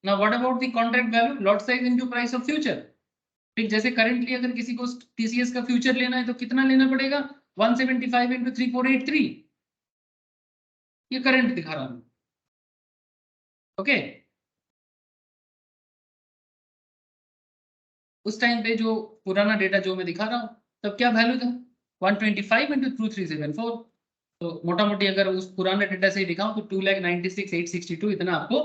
Now what about the contract value, lot size into price of future. ठीक, जैसे करंटली अगर किसी को टीसीएस का फ्यूचर लेना है तो कितना लेना पड़ेगा, 175 इंटू 3483, ये करंट दिखा रहा हूं। ओके, उस टाइम पे जो पुराना डेटा जो मैं दिखा रहा हूं तब क्या वैल्यू था, 125 इंटू 2374। तो मोटा मोटी अगर उस पुराने डेटा से ही दिखाऊं तो 2,96,862 इतना आपको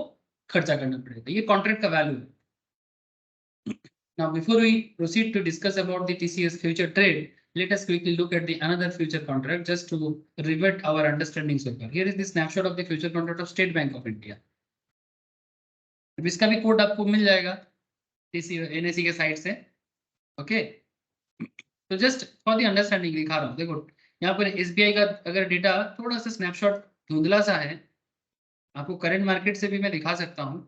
खर्चा करना पड़ेगा। ये कॉन्ट्रैक्ट का वैल्यू है। Now, before we proceed to discuss about the TCS future trade, let us quickly look at the another future contract just to rivet our understanding so far. Here is the snapshot of the future contract of State Bank of India. अब इसका भी code आपको मिल जाएगा NSE के site से। Okay, तो just for the understanding दिखा रहा हूँ। देखो यहाँ पर SBI का अगर डेटा थोड़ा सा स्नैपशॉट धुंधला सा है, आपको करंट मार्केट से भी मैं दिखा सकता हूँ।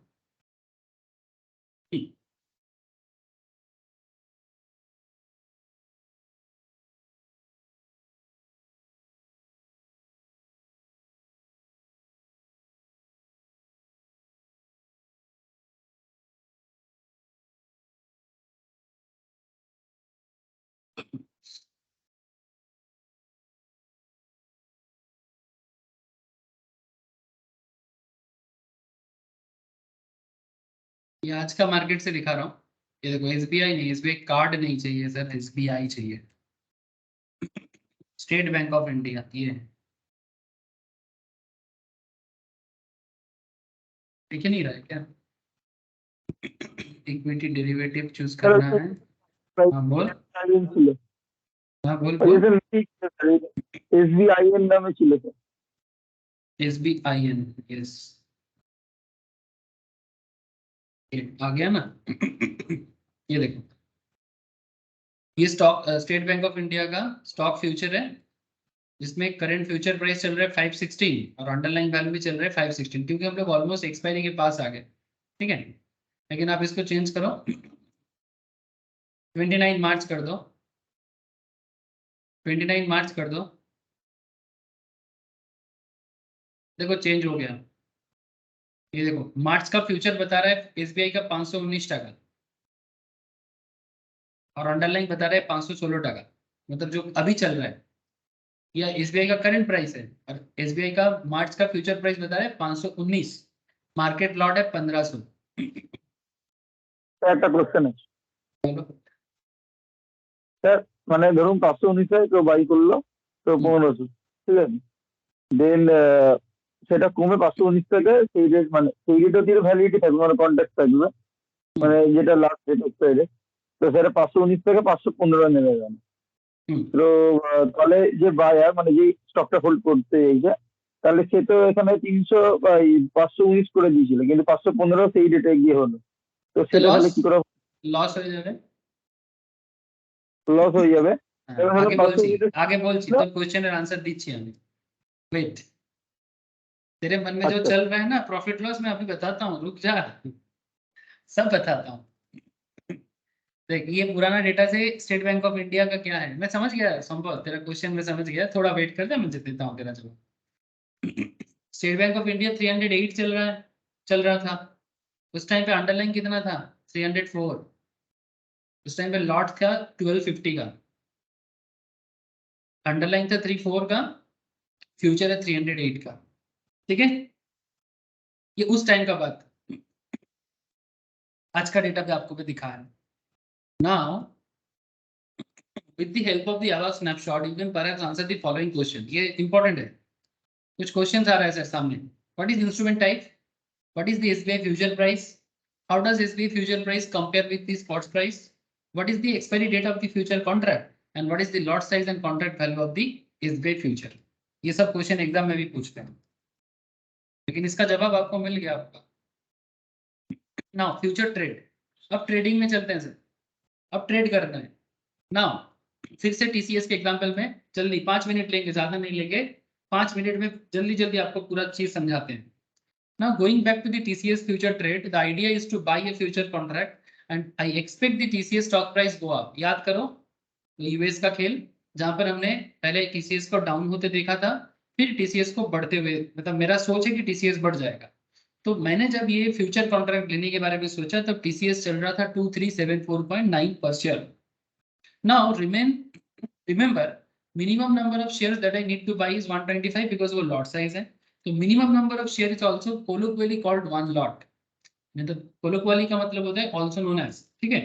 ये आज का मार्केट से दिखा रहा हूँ। ये देखो SBI नहीं, SBI कार्ड नहीं चाहिए सर, SBI चाहिए, स्टेट बैंक ऑफ इंडिया। ये दिख नहीं रहा है क्या? इक्विटी डेरिवेटिव चूज करना है। हाँ बोल, ছিল हाँ बोल ওই बोल। যে SBIN নামে ছিল স্যার। SBIN, यस, आ गया ना। ये देखो, ये stock state bank of India का स्टॉक फ्यूचर है, जिसमें करंट फ्यूचर प्राइस चल रहा है 516 और अंडरलाइन वैल्यू भी चल रहा है 516, क्योंकि हम लोग ऑलमोस्ट एक्सपायरी के पास आ गए। ठीक है, लेकिन आप इसको चेंज करो, 29 मार्च कर दो, 29 मार्च कर दो। देखो चेंज हो गया। ये देखो मार्च का फ्यूचर बता रहा है SBI का 519 टका और अंडरलाइन बता रहा है 516 टका, मतलब जो अभी चल रहा है या SBI का करंट प्राइस है, और SBI का मार्च का फ्यूचर प्राइस बता रहा है 519, मार्केट लॉट है 1500। স্যার একটা কোশ্চেন আছে बोलो। স্যার, মানে ধরুন 519 কেউ বাই করলো তো 1500, ঠিক আছে, দেন সেটা কমে 519 থেকে সেই রেট, মানে সেই রেট অব্দি ভ্যালিডিটি থাকবে, মানে কন্ট্যাক্ট থাকবে, মানে যেটা লাস্ট রেট এক্সপায়ারি, তো সেটা 519 থেকে 515 নেমে গেল। তো তাহলে যে বায়ার, মানে যে স্টকটা হোল্ড করতে চাইছে, তাহলে সে তো এখানে 300 বা 519 করে দিয়েছিল, কিন্তু 515 সেই রেটে গিয়ে হলো, তো সেটা তাহলে কি করে লস হয়ে যাবে। লস হয়ে যাবে? এবার হলো আগে বলছি তো কোশ্চেনের आंसर দিচ্ছি আমি। वेट, तेरे मन में जो अच्छा। चल रहा है ना प्रॉफिट लॉस, मैं अभी बताता हूँ, रुक जा, सब बताता हूँ। देख ये पुराना डेटा से स्टेट बैंक ऑफ इंडिया का क्या है, मैं समझ गया संभव, तेरा क्वेश्चन मैं समझ गया, थोड़ा वेट कर दे, मैं देता हूँ तेरा जवाब। स्टेट बैंक ऑफ इंडिया 308 चल रहा था, उस टाइम पे अंडरलाइन कितना था, 304, उस टाइम पे लॉट था 1250 का, अंडरलाइन था 34 का, फ्यूचर है 308 का। ठीक है, ये उस टाइम का बात, आज का डेटा पे आपको भी दिखा है। Now with the help of the above snapshot you can perhaps answer the following question। ये इंपॉर्टेंट है, कुछ क्वेश्चन आ रहा है सर सामने। What is instrument type, what is the SBI future price, how does SBI future price compare with the spot price, what is the expiry date of the future contract and what is the lot size and contract value of the SBI future. ये सब question exam में भी पूछते हैं, लेकिन इसका जवाब आपको मिल गया आपका। नाउ फ्यूचर ट्रेड, अब ट्रेडिंग में चलते हैं सर, अब ट्रेड करना है। नाउ फिर से टीसीएस के एग्जांपल में जल्दी 5 मिनट लेंगे, ज्यादा नहीं लेंगे, 5 मिनट में जल्दी जल्दी आपको पूरा चीज समझाते हैं। Now going back to the TCS future trade, the idea is to buy a future contract and I expect the TCS stock price go up. याद करो यूएस का खेल, जहां पर हमने पहले टीसीएस को डाउन होते देखा था, फिर टीसीएस को बढ़ते हुए, मतलब मेरा सोच है कि टीसीएस बढ़ जाएगा। तो मैंने जब ये फ्यूचर कॉन्ट्रैक्ट लेने के बारे में सोचा तब टीसीएस चल रहा था 2374.9 पर share. Now remember minimum number of shares that I need to buy is 125 because वो lot size है। तो minimum number of share is also colloquially called one lot। मतलब colloquially का मतलब होता है also known as, ठीक है।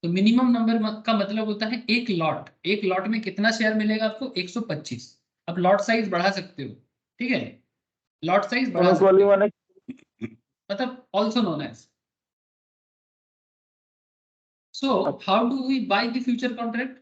तो मिनिमम नंबर का मतलब होता है एक लॉट, एक लॉट में कितना शेयर मिलेगा आपको 125। अब लॉट साइज बढ़ा सकते हो, ठीक है, लॉट साइज बढ़ा सकते colloquially हो, মানে मतलब also known as। So how do we buy the future contract?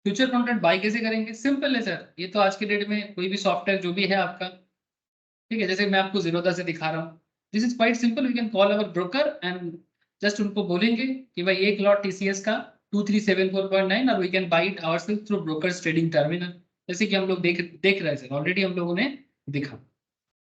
Future contract by कैसे करेंगे? सिंपल है सर, ये तो आज के डेट में कोई भी सॉफ्टवेयर जो भी है आपका, ठीक है, जैसे मैं आपको जीरोधा से दिखा रहा हूँ, this is quite simple. We can call our broker and just उनको बोलेंगे कि भाई एक लॉट टीसीएस का 2374.9 और we can buy it ourselves through brokers trading terminal, जैसे कि हम लोग देख रहे हैं सर, ऑलरेडी हम लोगों ने दिखा।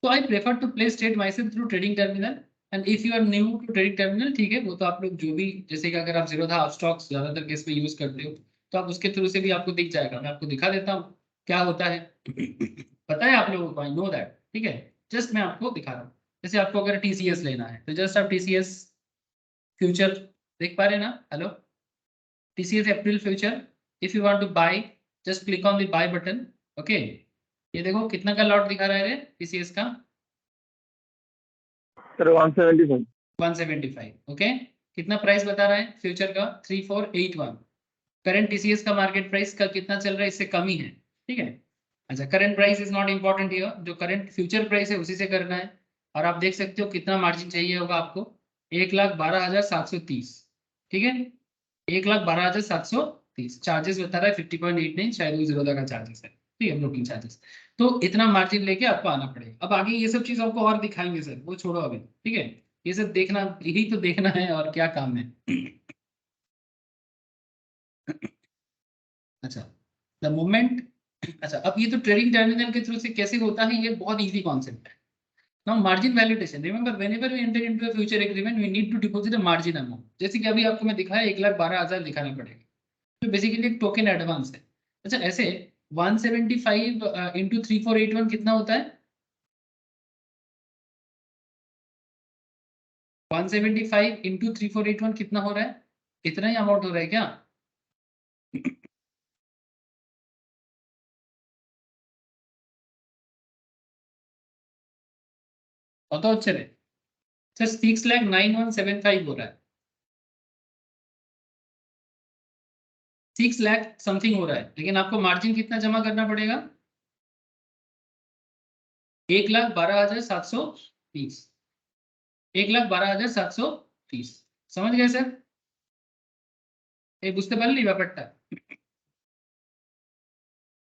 तो I prefer to place trade myself through trading terminal and if you are new to trading terminal, ठीक है, वो तो आप लोग जो भी, जैसे कि अगर आप जीरोधा स्टॉक्स ज्यादातर केस में यूज करते हो तो आप उसके थ्रू से भी आपको दिख जाएगा। मैं आपको दिखा देता हूँ क्या होता है, पता है आप लोगों को, आई नो दैट, ठीक है, जस्ट मैं आपको दिखा रहा हूँ। जैसे आपको अगर टीसीएस लेना है तो जस्ट आप टीसीएस फ्यूचर देख पा रहे हैं ना, hello, TCS April future, if you want to buy just click on the buy button. Okay, ये देखो कितना का लॉट दिखा रहा है टीसीएस का, सर 175 175। ओके, कितना प्राइस बता रहा है फ्यूचर का? 3481। करंट टीसीएस का मार्केट प्राइस का कितना चल रहा है? इससे कम ही है, ठीक है। अच्छा, current price is not important here, जो करंट फ्यूचर प्राइस है उसी से करना है। और आप देख सकते हो कितना मार्जिन चाहिए होगा आपको, 1,12,730, ठीक है, 1,12,730। चार्जेस बता रहा है 50.89, शायद वो जीरोधा का चार्जेस है, ठीक है, ब्रोकिंग चार्जेस। तो इतना मार्जिन लेके आपको आना पड़ेगा। अब आगे ये सब चीज आपको और दिखाएंगे सर, वो छोड़ो अभी, ठीक है, ये सब देखना, यही तो देखना है और क्या काम है। अच्छा, द मोमेंट, अच्छा अब ये तो ट्रेडिंग टर्मिनल के थ्रू से कैसे होता है, ये बहुत इजी कॉन्सेप्ट है। Now margin valuation, remember whenever we enter into a future agreement we need to deposit a margin amount. जैसे कि अभी आपको मैं दिखाया 1,12,000 दिखाना पड़ेगा, तो बेसिकली एक टोकन एडवांस है। अच्छा, ऐसे 175 इंटू 3481 कितना होता है? 175 इंटू 3481 कितना हो रहा है? इतना ही अमाउंट हो रहा है क्या? बताओ चले सर, 6,91,750 हो रहा है, 6 लाख समथिंग हो रहा है, लेकिन आपको मार्जिन कितना जमा करना पड़ेगा? 1,12,730, 1,12,730। समझ गए सर? ये बुझते पारली ব্যাপারটা?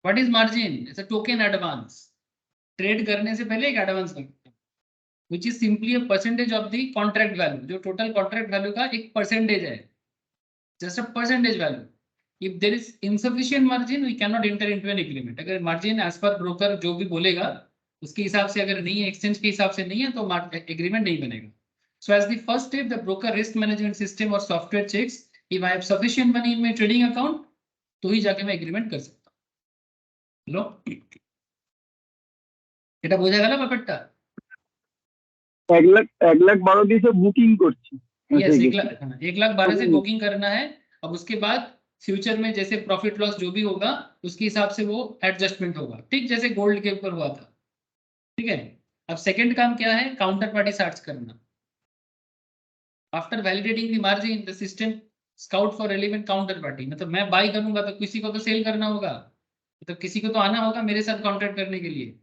What is margin? It's a token advance. Trade करने से पहले एक एडवांस लगता है, which is simply a percentage of the contract value, जो टोटल कॉन्ट्रैक्ट वैल्यू का एक परसेंटेज है, just a percentage value. If there is insufficient margin we can not enter into an agreement. अगर मार्जिन एज पर ब्रोकर जो भी बोलेगा उसके हिसाब से अगर नहीं है, एक्सचेंज के हिसाब से नहीं है, तो एग्रीमेंट नहीं बनेगा। So as the first step, the broker risk management system or software checks if I have sufficient money in my trading account, तो ही जाके मैं एग्रीमेंट कर सकता हूँ। लो, এটা বোঝা গেল ব্যাপারটা? 1,12,000 বুকিং করছি, यस, ठीक 1,12,000 से है। बुकिंग करना है। अब उसके बाद फ्यूचर में जैसे प्रॉफिट लॉस जो भी होगा उसके हिसाब से वो एडजस्टमेंट होगा, ठीक जैसे गोल्ड के ऊपर हुआ था। ठीक है। अब सेकंड काम क्या है, काउंटर पार्टी सर्च करना। After validating the margin the system scout for relevant counter party, मतलब मैं बाई करूंगा तो किसी को तो सेल करना होगा, मतलब किसी को तो आना होगा मेरे साथ कॉन्ट्रैक्ट करने के लिए।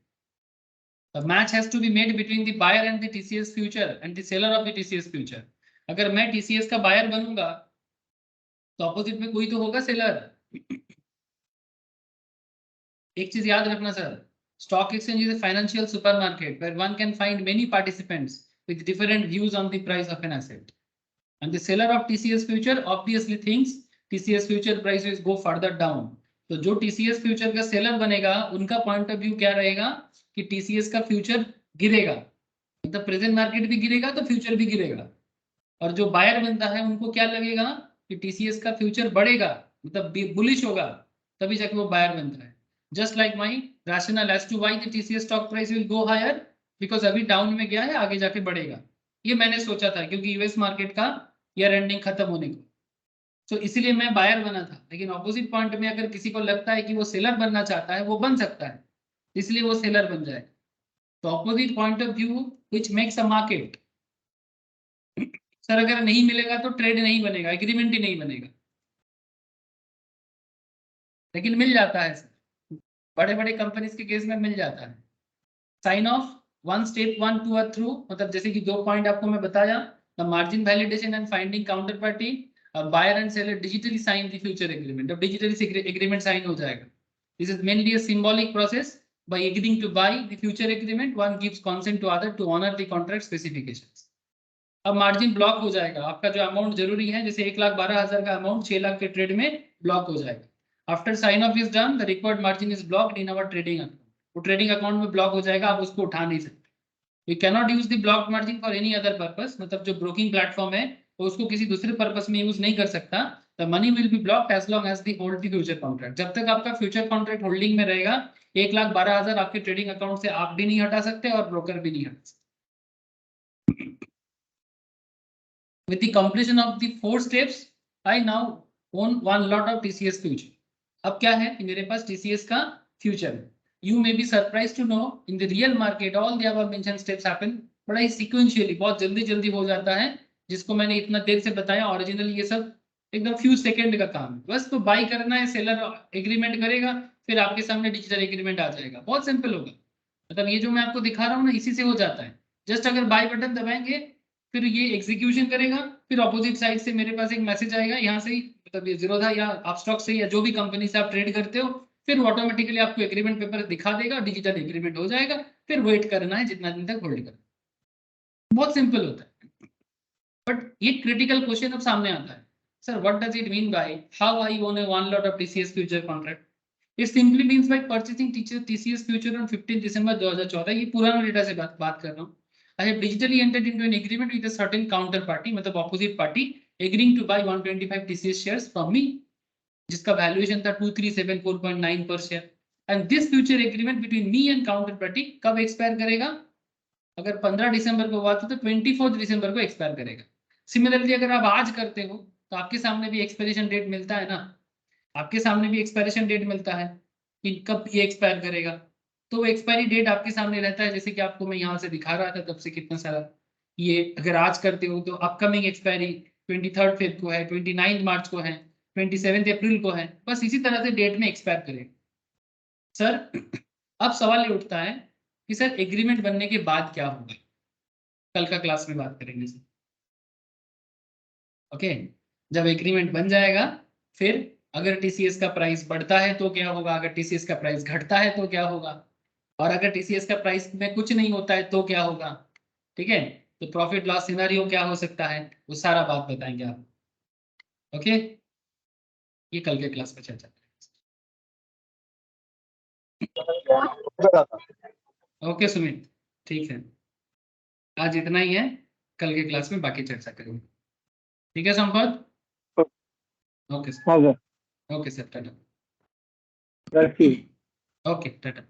The match has to be made between the buyer and the TCS future and the seller of the TCS future. अगर मैं TCS का बायर बनूंगा तो ऑपोजिट में कोई तो होगा सेलर। एक चीज याद रखना sir, stock exchange is a financial supermarket where one can find many participants with different views on the price of an asset. And the seller of TCS future obviously thinks TCS future price will go further down. तो जो TCS future का seller बनेगा उनका point of view क्या रहेगा कि TCS का future गिरेगा, मतलब प्रेजेंट मार्केट भी गिरेगा तो फ्यूचर भी गिरेगा। और जो बायर बनता है उनको क्या लगेगा कि TCS का फ्यूचर बढ़ेगा, मतलब बुलिश होगा, तभी जाके वो बायर बनता है। Just like my rational as to why the TCS stock price will go higher, because अभी डाउन में गया है, आगे जाके बढ़ेगा। ये मैंने सोचा था क्योंकि यूएस मार्केट का ईयर एंडिंग खत्म होने को, तो इसीलिए मैं बायर बना था। लेकिन ऑपोजिट पॉइंट में अगर किसी को लगता है कि वो सेलर बनना चाहता है वो बन सकता है, इसलिए वो सेलर बन जाए। तो opposite point of view which makes a market. Sir अगर नहीं मिलेगा तो ट्रेड नहीं बनेगा, एग्रीमेंट ही नहीं बनेगा, लेकिन मिल जाता है सर, बड़े बड़े कंपनीज के केस में मिल जाता है। Sign off one step one to a through, मतलब जैसे कि 2 पॉइंट आपको मैं बताया, the margin validation and finding counter party, buyer and seller digitally sign the future agreement. अब डिजिटली एग्रीमेंट साइन हो जाएगा। This is mainly a symbolic process. By agreeing to buy the future agreement, one gives consent to other to honor the contract specifications. अब margin block हो जाएगा, आपका जो amount जरूरी है जैसे 1,12,000 का अमाउंट 6 लाख के ट्रेड में ब्लॉक हो जाएगा। After sign off is done the required margin is blocked in our trading account. वो ट्रेडिंग अकाउंट में ब्लॉक हो जाएगा, आप उसको उठा नहीं सकते। We cannot use the block margin for any other purpose, मतलब जो ब्रोकिंग प्लेटफॉर्म है वो उसको किसी दूसरे पर्पस में यूज नहीं कर सकता। The money will be blocked as long as the hold the future contract. जब तक आपका फ्यूचर कॉन्ट्रैक्ट होल्डिंग में रहेगा 1,12,000 आपके ट्रेडिंग अकाउंट से आप भी नहीं हटा सकते और ब्रोकर भी नहीं हटा सकते। With the completion of the 4 steps, I now own one lot of TCS future. अब क्या है कि मेरे पास TCS का फ्यूचर है। You may be surprised to know in the real market all the above mentioned steps happen बड़ा ही sequentially, बहुत जल्दी जल्दी हो जाता है। जिसको मैंने इतना देर से बताया ओरिजिनल ये सब एकदम फ्यू सेकंड का काम है, बस तो बाई करना है, सेलर एग्रीमेंट करेगा, फिर आपके सामने डिजिटल एग्रीमेंट आ जाएगा, बहुत सिंपल होगा। मतलब ये जो मैं आपको दिखा रहा हूँ ना इसी से हो जाता है। जस्ट अगर बाई बटन दबाएंगे फिर ये एग्जीक्यूशन करेगा, फिर अपोजिट साइड से मेरे पास एक मैसेज आएगा यहाँ से ही, मतलब ये जीरोधा या अपस्टॉक से या जो भी कंपनी से आप ट्रेड करते हो, फिर वो ऑटोमेटिकली आपको एग्रीमेंट पेपर दिखा देगा, डिजिटल एग्रीमेंट हो जाएगा, फिर वेट करना है जितना दिन तक होल्ड करना। बहुत सिंपल होता है। बट ये क्रिटिकल क्वेश्चन अब सामने आता है, sir what does it mean by how I own A one lot of TCS future contract. It simply means by purchasing TCS future on 15 December 2014, ये पुराना डेटा से बात कर रहा हूँ। I have digitally entered into an agreement with a certain counterparty, मतलब opposite party, agreeing to buy 125 TCS shares from me, जिसका valuation था 2374.9 पर share. And this future agreement between me and counterparty कब एक्सपायर करेगा? अगर 15 दिसंबर को हुआ तो 24 दिसंबर को एक्सपायर करेगा। सिमिलरली अगर आप आज करते हो तो आपके सामने भी एक्सपायरेशन डेट मिलता है ना, आपके सामने भी एक्सपायरेशन डेट मिलता है कि कब ये एक्सपायर करेगा। तो वो एक्सपायरी डेट आपके सामने रहता है, जैसे कि आपको मैं यहाँ से दिखा रहा था तब से कितना सारा। ये अगर आज करते हो तो अपकमिंग एक्सपायरी 23 फेब को है, 29 मार्च को है, 27 अप्रैल को है, बस इसी तरह से डेट में एक्सपायर करेगा। सर अब सवाल ये उठता है कि सर एग्रीमेंट बनने के बाद क्या होगा, कल का क्लास में बात करेंगे सर। ओके, जब एग्रीमेंट बन जाएगा फिर अगर TCS का प्राइस बढ़ता है तो क्या होगा, अगर TCS का प्राइस घटता है तो क्या होगा, और अगर TCS का प्राइस में कुछ नहीं होता है तो क्या होगा। ठीक है, तो प्रॉफिट लॉस सिनेरियो क्या हो सकता है वो सारा बात बताएंगे आप। ओके, ये कल के क्लास में चर्चा करेंगे। ओके सुमित, ठीक है, आज इतना ही है, कल के क्लास में बाकी चर्चा करेंगे। ठीक है संपत? ओके सर, हाँ सर, ओके सर, टाटा। रखिए। ओके टाटा।